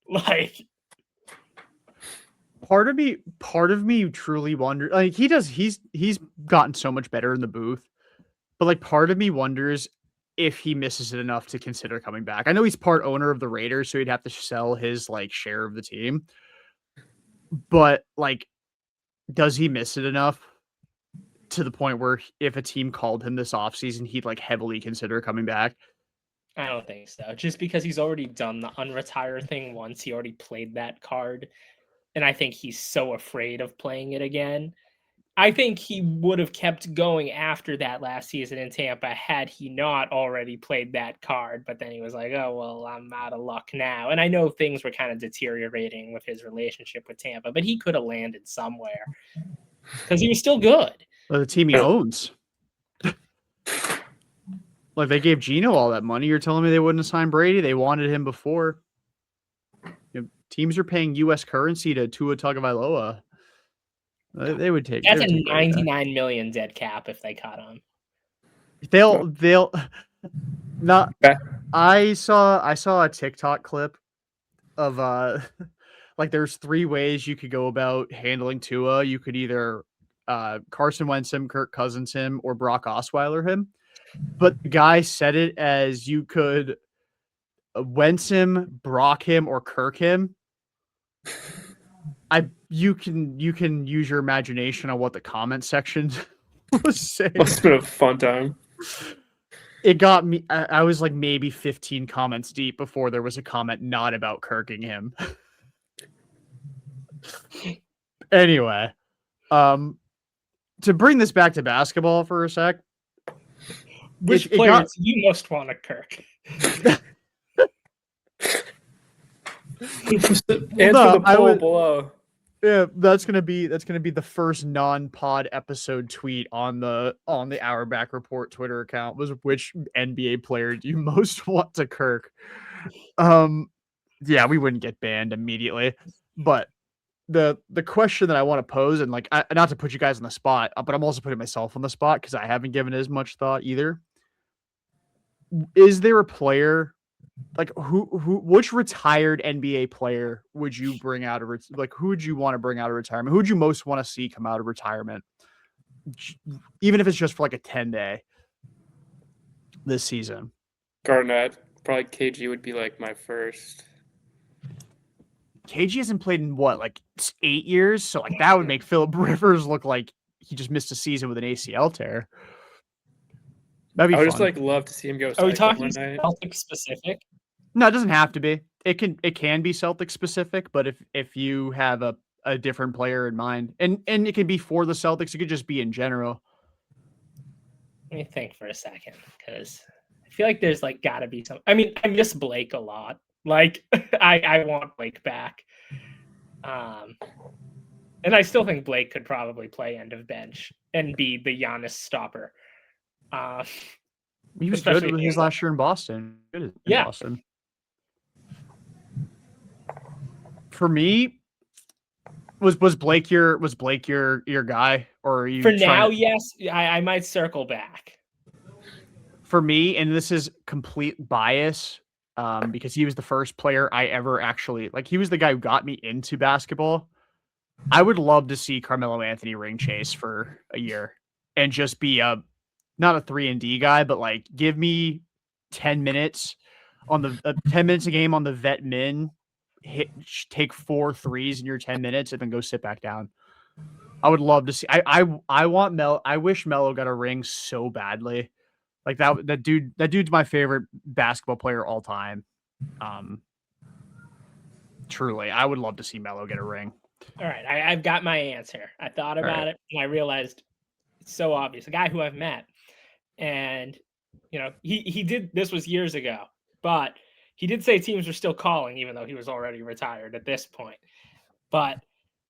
Like, part of me truly wonder. Like he's gotten so much better in the booth, But like part of me wonders if he misses it enough to consider coming back. I know he's part owner of the Raiders, so he'd have to sell his like share of the team. But like, does he miss it enough to the point where if a team called him this offseason, he'd like heavily consider coming back? I don't think so. Just because he's already done the unretire thing once, he already played that card. And I think he's so afraid of playing it again. I think he would have kept going after that last season in Tampa had he not already played that card. But then he was like, oh, well, I'm out of luck now. And I know things were kind of deteriorating with his relationship with Tampa, but he could have landed somewhere because he was still good. Well, the team he owns. Like they gave Geno all that money. You're telling me they wouldn't have signed Brady? They wanted him before. You know, teams are paying U.S. currency to Tua Tagovailoa. They would take. That's a a 99 million dead cap if they cut him. They'll not. I saw a TikTok clip of like there's 3 ways you could go about handling Tua. You could either Carson Wentz him, Kirk Cousins him, or Brock Osweiler him. But the guy said it as you could Wentz him, Brock him, or Kirk him. You can use your imagination on what the comment section was saying. Must have been a fun time. It got me. I was like maybe 15 comments deep before there was a comment not about Kirking him. Anyway, to bring this back to basketball for a sec. Which players you most want to Kirk? Answer the poll below. Yeah, that's gonna be the first non-pod episode tweet on the Our Back Report Twitter account was which NBA player do you most want to Kirk? Yeah, we wouldn't get banned immediately, but the question that I want to pose, and like not to put you guys on the spot, but I'm also putting myself on the spot because I haven't given it as much thought either. Is there a player? Like which retired NBA player would you bring out of who would you want to bring out of retirement? Who would you most want to see come out of retirement? Even if it's just for like a 10-day this season. Garnett, probably KG would be like my first. KG hasn't played in what, like 8 years? So like that would make Phillip Rivers look like he just missed a season with an ACL tear. That'd be I would fun. just like love to see him go. Are we talking Celtics specific? No, it doesn't have to be. It can be Celtics specific, but if you have a different player in mind, and it can be for the Celtics, it could just be in general. Let me think for a second, because I feel like there's like got to be some. I mean, I miss Blake a lot. Like I want Blake back, and I still think Blake could probably play end of bench and be the Giannis stopper. He was good with his last year in Boston. Good in Boston. For me, was Blake your guy, or are you? For now, yes. I might circle back. For me, and this is complete bias, because he was the first player I ever actually like. He was the guy who got me into basketball. I would love to see Carmelo Anthony ring chase for a year and just be not a 3-and-D guy, but like give me 10 minutes on the 10 minutes a game on the vet min, take 4 threes in your 10 minutes and then go sit back down. I would love to see. I want Melo. I wish Melo got a ring so badly. Like that dude's my favorite basketball player all time. Truly, I would love to see Melo get a ring. All right, I've got my answer. I thought about it and I realized it's so obvious. A guy who I've met. And, you know, he did, this was years ago, but he did say teams were still calling, even though he was already retired at this point. But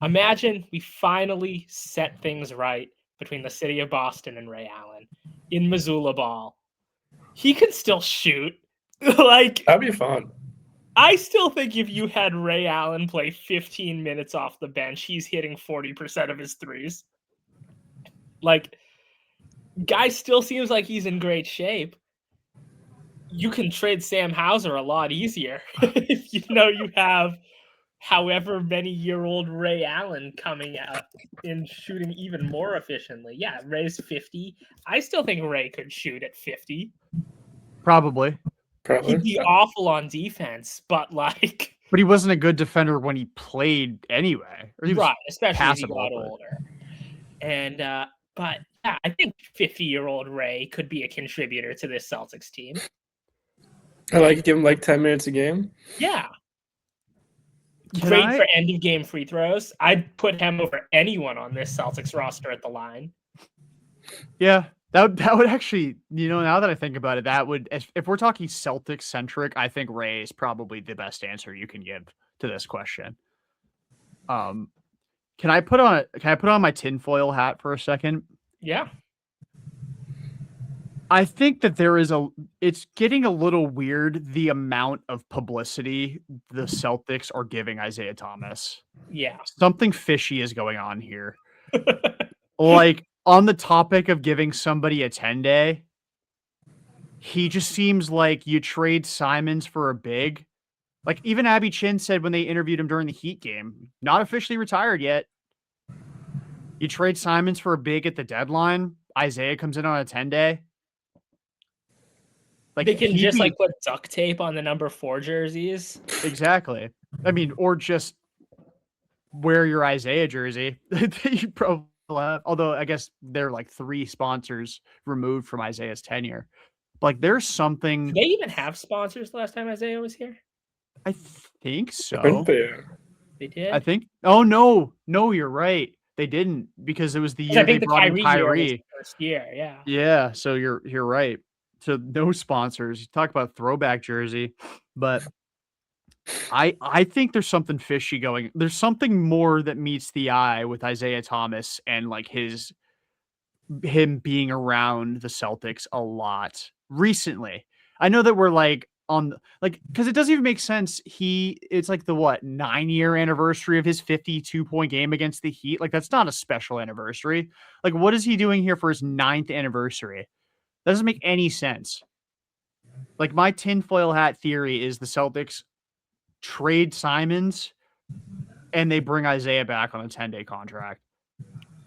imagine we finally set things right between the city of Boston and Ray Allen in Missoula ball. He can still shoot. Like, that'd be fun. I still think if you had Ray Allen play 15 minutes off the bench, he's hitting 40% of his threes. Like, guy still seems like he's in great shape. You can trade Sam Hauser a lot easier if you know you have however many year old Ray Allen coming out and shooting even more efficiently. Yeah, Ray's 50. I still think Ray could shoot at 50. Probably. He'd be awful on defense, but like. But he wasn't a good defender when he played anyway. Or he was right, especially passable, as he got older. And but yeah, I think 50-year-old Ray could be a contributor to this Celtics team. I like give him like 10 minutes a game. Yeah. Great for end of game free throws. I'd put him over anyone on this Celtics roster at the line. Yeah, that would actually, now that I think about it, that would, if we're talking Celtics centric, I think Ray is probably the best answer you can give to this question. Can I put on my tinfoil hat for a second? Yeah. I think that it's getting a little weird, the amount of publicity the Celtics are giving Isaiah Thomas. Yeah. Something fishy is going on here. Like, on the topic of giving somebody a 10-day, he just seems like you trade Simons for a big. Like, even Abby Chin said when they interviewed him during the Heat game, not officially retired yet. You trade Simons for a big at the deadline. Isaiah comes in on a 10-day. Like, they can just put duct tape on the number 4 jerseys. Exactly. I mean, or just wear your Isaiah jersey. You probably have, although I guess they're like 3 sponsors removed from Isaiah's tenure. Like, there's something. Did they even have sponsors last time Isaiah was here? I think so. I think they did. I think. Oh no, you're right. They didn't, because it was the year they brought in Kyrie. Year was first year, yeah. Yeah, so you're right. So no sponsors. You talk about throwback jersey, but I think there's something fishy going. There's something more that meets the eye with Isaiah Thomas and like him being around the Celtics a lot recently. I know that we're like because it doesn't even make sense. It's like the 9-year anniversary of his 52-point game against the Heat. Like, that's not a special anniversary. Like, what is he doing here for his 9th anniversary? That doesn't make any sense. Like, my tinfoil hat theory is the Celtics trade Simons and they bring Isaiah back on a 10-day contract.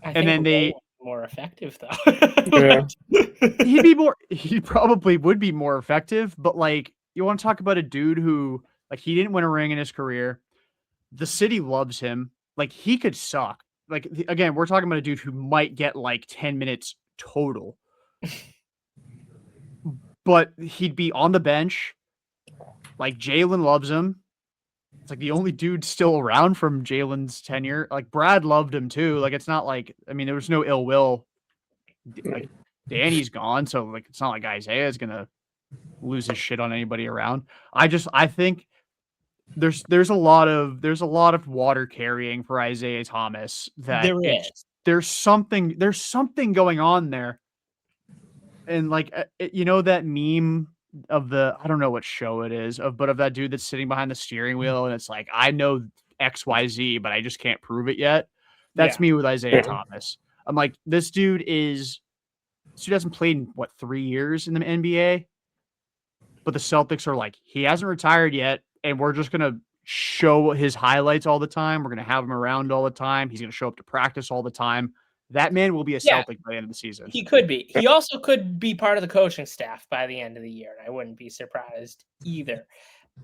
And then they more effective though. Yeah. He probably would be more effective, but like, you want to talk about a dude who, like, he didn't win a ring in his career. The city loves him. Like, he could suck. Like, again, we're talking about a dude who might get like 10 minutes total. But he'd be on the bench. Like, Jalen loves him. It's like the only dude still around from Jalen's tenure. Like, Brad loved him too. Like, it's not like, I mean, there was no ill will. Like, Danny's gone, so like, it's not like Isaiah is gonna lose his shit on anybody around. I think there's a lot of water carrying for Isaiah Thomas. That there's something going on there. And like, that meme of I don't know what show it is, but of that dude that's sitting behind the steering wheel, and it's like, I know XYZ, but I just can't prove it yet. That's me with Isaiah Thomas. I'm like, this dude hasn't played in 3 years in the NBA, but the Celtics are like, he hasn't retired yet, and we're just gonna show his highlights all the time. We're gonna have him around all the time. He's gonna show up to practice all the time. That man will be a Celtic by the end of the season. He could be. He also could be part of the coaching staff by the end of the year. I wouldn't be surprised either.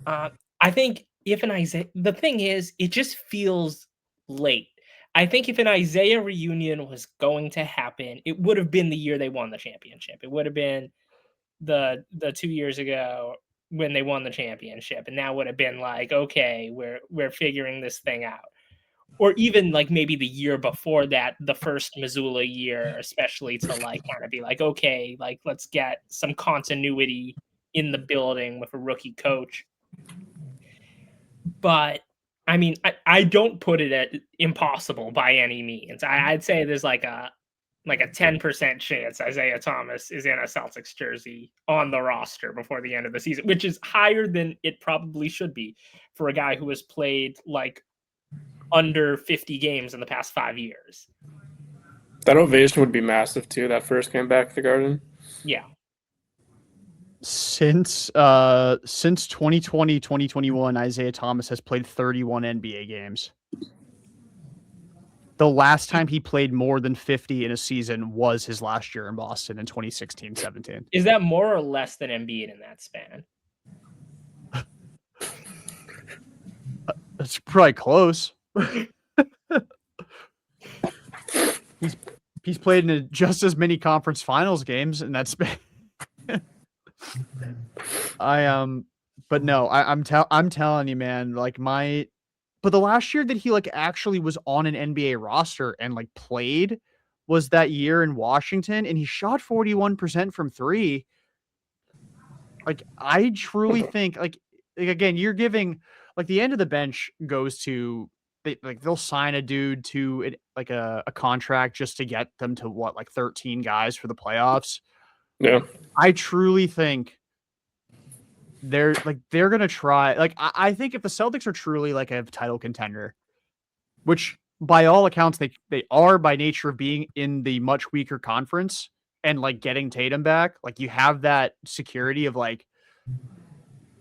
I think the thing is, it just feels late. I think if an Isaiah reunion was going to happen, it would have been the year they won the championship. It would have been the 2 years ago when they won the championship, and that would have been like, okay, we're figuring this thing out. Or even like maybe the year before that, the first Missoula year, especially, to like kind of be like, okay, like, let's get some continuity in the building with a rookie coach. But I mean, I don't put it at impossible by any means. I'd say there's like a 10% chance Isaiah Thomas is in a Celtics jersey on the roster before the end of the season, which is higher than it probably should be for a guy who has played like under 50 games in the past 5 years. That ovation would be massive too, that first game back at the Garden. Yeah. Since 2020, 2021, Isaiah Thomas has played 31 NBA games. The last time he played more than 50 in a season was his last year in Boston in 2016-17. Is that more or less than Embiid in that span? That's probably close. he's played in just as many conference finals games in that span. But no, I'm telling you, man, like but the last year that he like actually was on an NBA roster and like played was that year in Washington, and he shot 41% from three. Like, I truly think like again, you're giving like the end of the bench goes to they'll sign a dude to a contract just to get them to what, like 13 guys for the playoffs. Yeah. I truly think they're gonna try. Like, I think if the Celtics are truly like a title contender, which by all accounts they are by nature of being in the much weaker conference and like getting Tatum back, like you have that security of like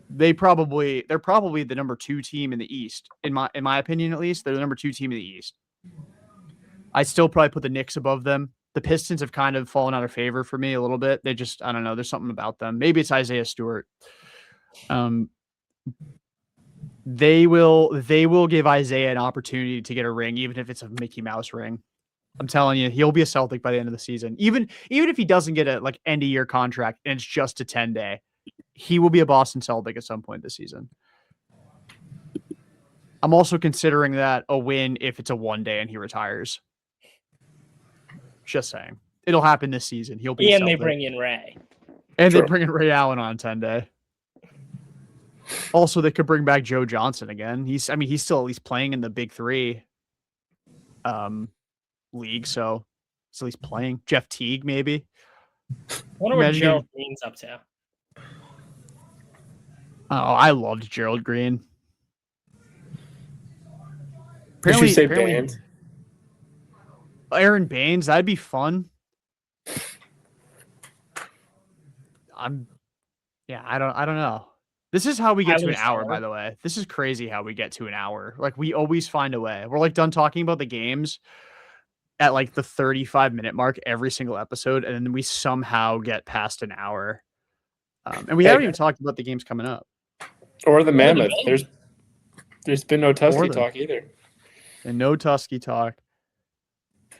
they're probably the number 2 team in the East. In my opinion, at least, they're the number 2 team in the East. I still probably put the Knicks above them. The Pistons have kind of fallen out of favor for me a little bit. They just, I don't know, there's something about them. Maybe it's Isaiah Stewart. They will give Isaiah an opportunity to get a ring, even if it's a Mickey Mouse ring. I'm telling you, he'll be a Celtic by the end of the season. Even if he doesn't get a like end of year contract and it's just a 10-day, he will be a Boston Celtic at some point this season. I'm also considering that a win if it's a 1-day and he retires. Just saying. It'll happen this season. He'll be And a they Celtic. bring in Ray. And they bring in Ray Allen on 10-day. Also, they could bring back Joe Johnson again. He's still at least playing in the Big Three league, so he's at least playing. Jeff Teague, maybe. I wonder what Gerald Green's up to. Oh, I loved Gerald Green. Did you say Baines? Aaron Baines, that'd be fun. I don't know. This is how we get to an hour, by the way. This is crazy how we get to an hour. Like, we always find a way. We're like done talking about the games at like the 35-minute mark every single episode, and then we somehow get past an hour. And we haven't even talked about the games coming up. Or the Mammoth. There's been no Tusky talk either. And no Tusky talk.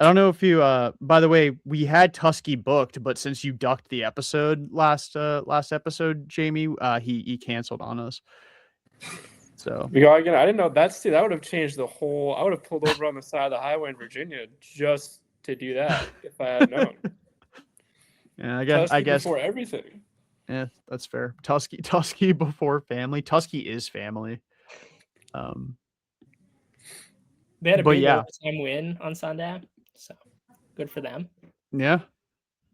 I don't know if you by the way, we had Tusky booked, but since you ducked the episode last episode, Jamie, he canceled on us. So we go again. I didn't know that would have changed the whole. I would have pulled over on the side of the highway in Virginia just to do that if I had known. Yeah, I guess before everything. Yeah, that's fair. Tusky before family. Tusky is family. They had a big overtime win on Sunday, so good for them. Yeah.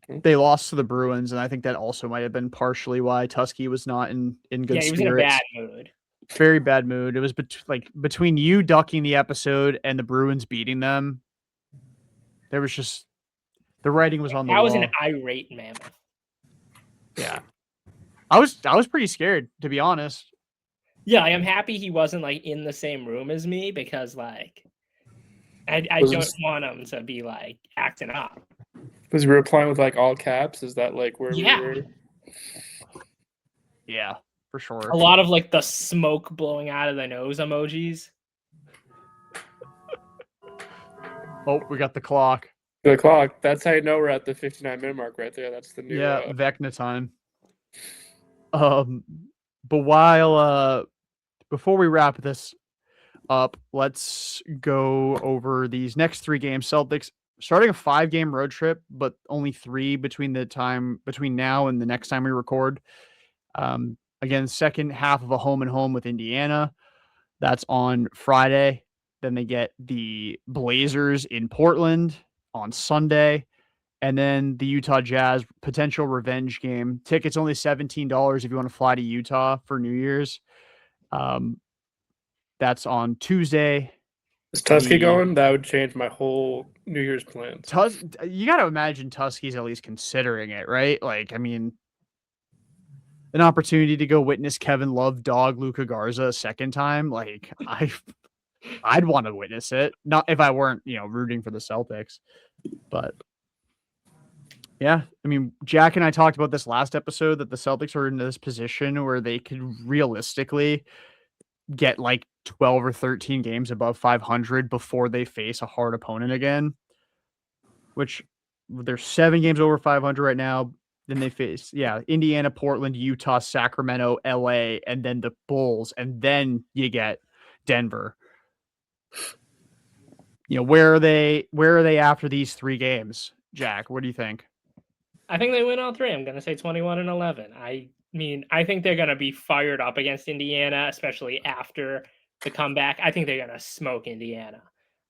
They lost to the Bruins, and I think that also might have been partially why Tusky was not in good spirits. Yeah, he was in a bad mood. Very bad mood. It was between you ducking the episode and the Bruins beating them. There was just the writing was on the wall. I was an irate Mammoth. Yeah. I was pretty scared, to be honest. Yeah, I'm happy he wasn't like in the same room as me because like I don't want him to be like acting up. Was he replying with like all caps? Is that like where we were? Yeah, for sure. A lot of like the smoke blowing out of the nose emojis. Oh, we got the clock. The clock. That's how you know we're at the 59-minute mark right there. That's the new Vecna time. But while before we wrap this up, let's go over these next 3 games. Celtics starting a 5-game road trip, but only 3 between now and the next time we record. Again, second half of a home and home with Indiana. That's on Friday. Then they get the Blazers in Portland on Sunday. And then the Utah Jazz potential revenge game. Tickets only $17 if you want to fly to Utah for New Year's. That's on Tuesday. Is Tusky going? That would change my whole New Year's plans. You got to imagine Tusky's at least considering it, right? Like, I mean, an opportunity to go witness Kevin Love dog Luka Garza a second time, like I'd want to witness it. Not if I weren't, rooting for the Celtics, but yeah, I mean, Jack and I talked about this last episode that the Celtics are in this position where they could realistically get like 12 or 13 games above 500 before they face a hard opponent again, which they're 7 games over 500 right now. Then they face, Indiana, Portland, Utah, Sacramento, LA, and then the Bulls, and then you get Denver. Where are they after these 3 games? Jack, what do you think? I think they win all 3. I'm going to say 21-11. I mean, I think they're going to be fired up against Indiana, especially after the comeback. I think they're going to smoke Indiana.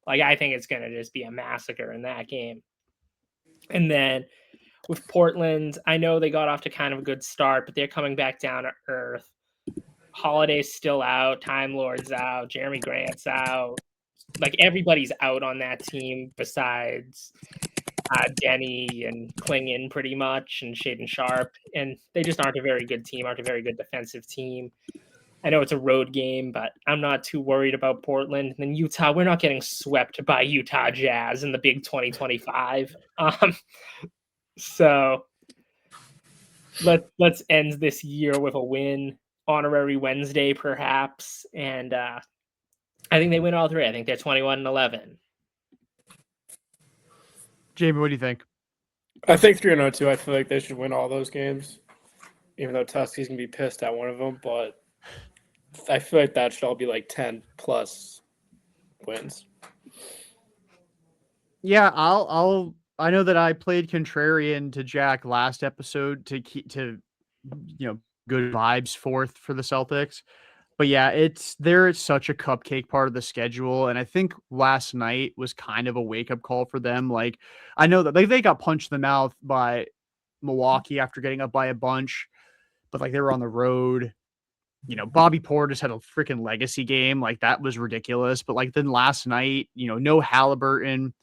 Like, I think it's going to just be a massacre in that game. And then with Portland, I know they got off to kind of a good start, but they're coming back down to earth. Holiday's still out. Time Lord's out. Jeremy Grant's out. Like, everybody's out on that team besides Denny and Klingon pretty much, and Shaden Sharp. And they just aren't a very good team, aren't a very good defensive team. I know it's a road game, but I'm not too worried about Portland. And then Utah, we're not getting swept by Utah Jazz in the big 2025. So let's end this year with a win, honorary Wednesday perhaps. And I think they win all 3. I think they're 21-11. Jamie, what do you think? I think 3-2. I feel like they should win all those games, even though Tuskegee going to be pissed at one of them. But I feel like that should all be like 10+ wins. Yeah, I know that I played contrarian to Jack last episode to keep good vibes forth for the Celtics. But yeah, it's such a cupcake part of the schedule. And I think last night was kind of a wake-up call for them. Like, I know that they got punched in the mouth by Milwaukee after getting up by a bunch, but like they were on the road. Bobby Portis had a freaking legacy game. Like, that was ridiculous. But like then last night, no Halliburton.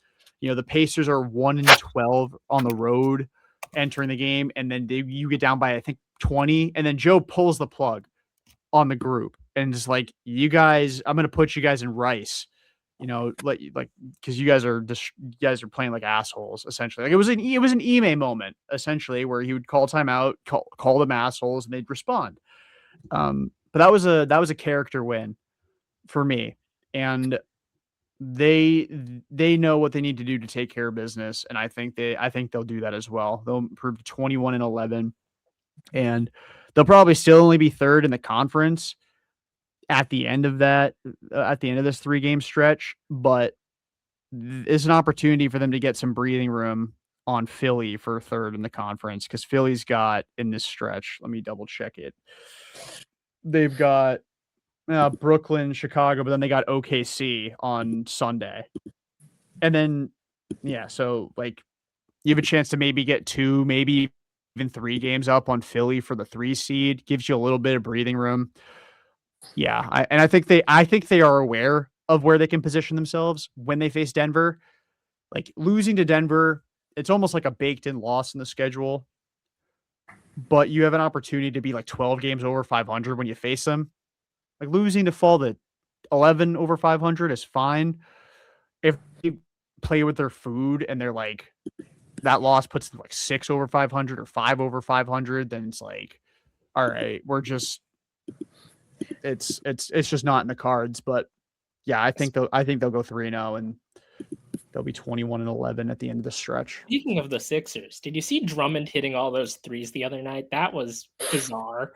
The Pacers are 1-12 on the road entering the game. And then you get down by, I think, 20. And then Joe pulls the plug on the group and just like, you guys, I'm going to put you guys in rice, because you guys are playing like assholes essentially. Like it was an Ime moment essentially where he would call timeout, call them assholes, and they'd respond. But that was a character win for me, and they know what they need to do to take care of business, and I think they'll do that as well. They'll improve to 21-11, and they'll probably still only be 3rd in the conference at the end of this 3-game stretch, but it's an opportunity for them to get some breathing room on Philly for 3rd in the conference, because Philly's got in this stretch. Let me double check it. They've got Brooklyn, Chicago, but then they got OKC on Sunday, and then so like you have a chance to maybe get 2, maybe even 3 games up on Philly for the 3 seed. Gives you a little bit of breathing room. Yeah, I think they are aware of where they can position themselves when they face Denver. Like losing to Denver, it's almost like a baked-in loss in the schedule. But you have an opportunity to be like 12 games over 500 when you face them. Like losing to fall to 11 over 500 is fine. If they play with their food and they're like, that loss puts them like 6 over 500 or 5 over 500, then it's like, all right, it's just not in the cards. But yeah, I think they'll go 3-0 and they'll be 21-11 at the end of the stretch. Speaking of the Sixers, did you see Drummond hitting all those threes the other night? That was bizarre.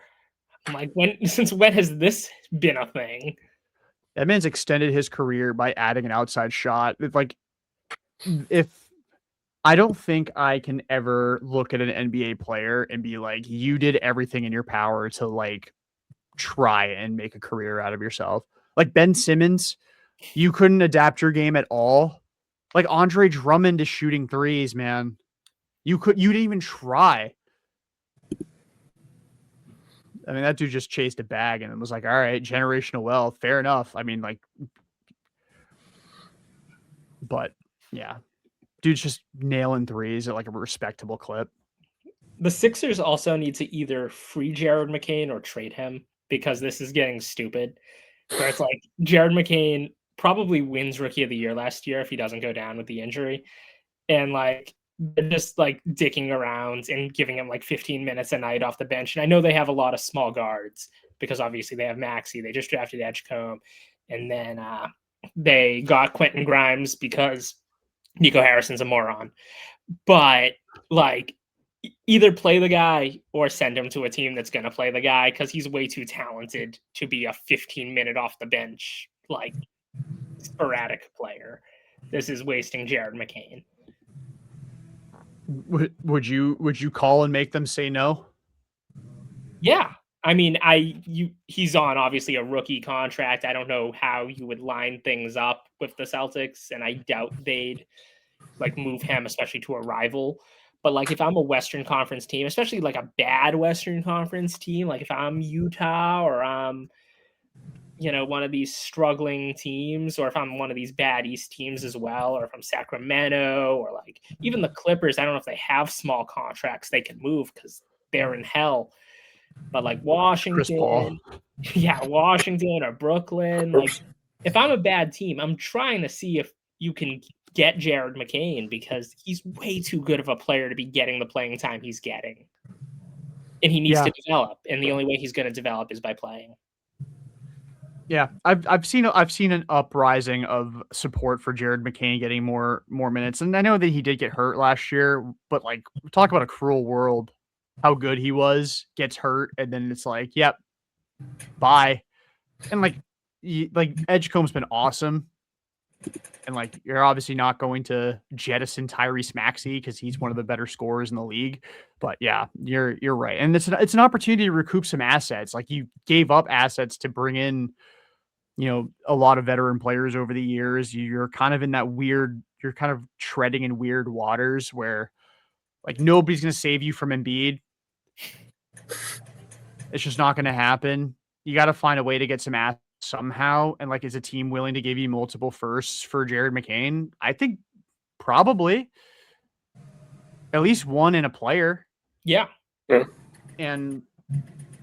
I'm like, since when has this been a thing? That man's extended his career by adding an outside shot. If I don't think I can ever look at an NBA player and be like, you did everything in your power to like try and make a career out of yourself. Like Ben Simmons, you couldn't adapt your game at all. Like Andre Drummond is shooting threes, man. You didn't even try. I mean, that dude just chased a bag and it was like, all right, generational wealth. Fair enough. I mean, like, but yeah, dude's just nailing threes at like a respectable clip. The Sixers also need to either free Jared McCain or trade him, because this is getting stupid. Where it's like Jared McCain probably wins Rookie of the Year last year if he doesn't go down with the injury. And like they're just like dicking around and giving him like 15 minutes a night off the bench. And I know they have a lot of small guards because obviously they have Maxey. They just drafted Edgecombe. And then they got Quentin Grimes because Nico Harrison's a moron. But like either play the guy or send him to a team that's going to play the guy, because he's way too talented to be a 15-minute off the bench, like sporadic player. This is wasting Jared McCain. Would you call and make them say no? Yeah. I mean, he's on obviously a rookie contract. I don't know how you would line things up with the Celtics, and I doubt they'd like move him, especially to a rival. But like if I'm a Western Conference team, especially like a bad Western Conference team, like if I'm Utah or I'm, one of these struggling teams, or if I'm one of these bad East teams as well, or if I'm Sacramento or like even the Clippers, I don't know if they have small contracts they can move because they're in hell. But like Washington, Washington or Brooklyn, like if I'm a bad team, I'm trying to see if you can get Jared McCain, because he's way too good of a player to be getting the playing time he's getting. And he needs to develop. And the only way he's going to develop is by playing. Yeah, I've seen an uprising of support for Jared McCain getting more minutes, and I know that he did get hurt last year, but like talk about a cruel world, how good he was, gets hurt, and then it's like, yep, bye, and like Edgecombe's been awesome, and like you're obviously not going to jettison Tyrese Maxey because he's one of the better scorers in the league, but yeah, you're right, and it's an opportunity to recoup some assets. Like you gave up assets to bring in, a lot of veteran players over the years. You're kind of in that weird, you're kind of treading in weird waters where like nobody's going to save you from Embiid. It's just not going to happen. You got to find a way to get some assets somehow. And like, is a team willing to give you multiple firsts for Jared McCain? I think probably at least one in a player. Yeah. And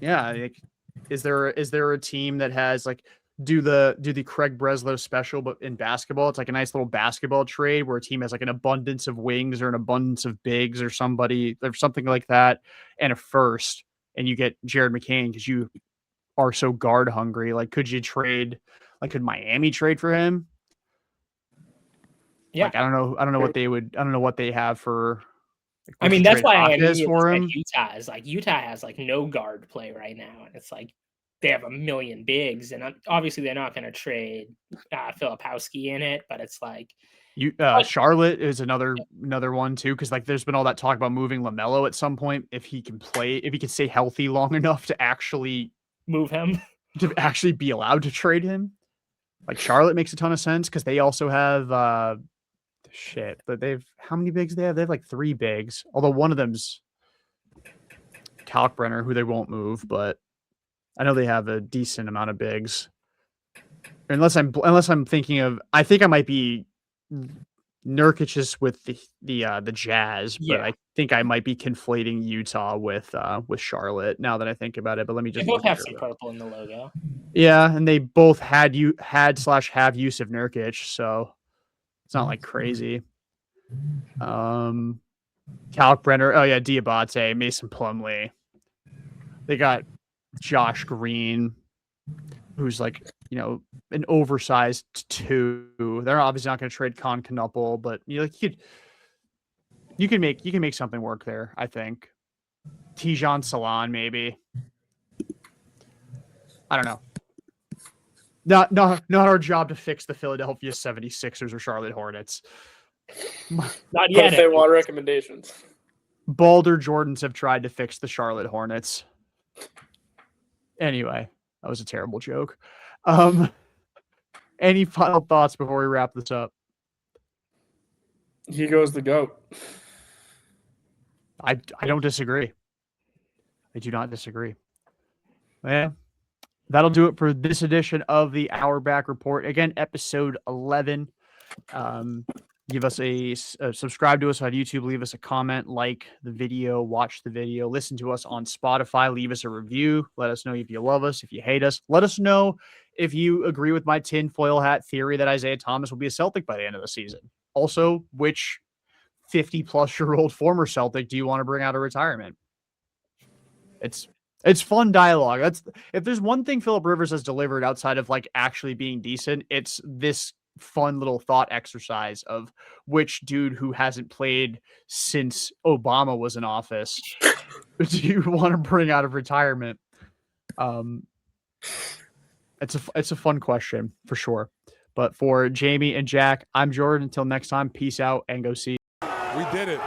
yeah, like, is there a team that has like, do the Craig Breslow special, but in basketball, it's like a nice little basketball trade where a team has like an abundance of wings or an abundance of bigs or something like that, and a first, and you get Jared McCain because you are so guard hungry. Like, could you trade? Like, could Miami trade for him? Yeah, like I don't know what they would. I don't know what they have for. Like, I mean, that's why I immediately for him. Utah has like no guard play right now, and it's like they have a million bigs, and obviously they're not going to trade Filipowski in it, but it's like Charlotte is another one too, because like there's been all that talk about moving LaMelo at some point if he can stay healthy long enough to actually move him, to actually be allowed to trade him. Like Charlotte makes a ton of sense because they also have but how many bigs they have? They have like 3 bigs, although one of them's Kalkbrenner, who they won't move, but I know they have a decent amount of bigs. Unless I'm thinking of, I think I might be Nurkic's with the Jazz, but I think I might be conflating Utah with Charlotte now that I think about it. But let me just. They both have some purple in the logo. Yeah, and they both have use of Nurkic, so it's not like crazy. Kalkbrenner, Diabate, Mason Plumlee. They got Josh Green, who's like, an oversized 2. They're obviously not going to trade Con Knuppel, but you can make something work there, I think. Tijan Salon, maybe. I don't know. Not our job to fix the Philadelphia 76ers or Charlotte Hornets. Not yet. If they want recommendations. Balder Jordans have tried to fix the Charlotte Hornets. Anyway, that was a terrible joke. Any final thoughts before we wrap this up? He goes the GOAT. I don't disagree. I do not disagree. Yeah, that'll do it for this edition of the Hour Back Report. Again, episode 11. give us subscribe to us on YouTube, leave us a comment, like the video, watch the video, listen to us on Spotify, leave us a review. Let us know if you love us, if you hate us. Let us know if you agree with my tinfoil hat theory that Isaiah Thomas will be a Celtic by the end of the season. Also, which 50-plus-year-old former Celtic do you want to bring out of retirement? It's fun dialogue. If there's one thing Phillip Rivers has delivered outside of like actually being decent, it's this fun little thought exercise of which dude who hasn't played since Obama was in office do you want to bring out of retirement? It's a fun question for sure. But for Jamie and Jack, I'm Jordan. Until next time, peace out and go see. We did it.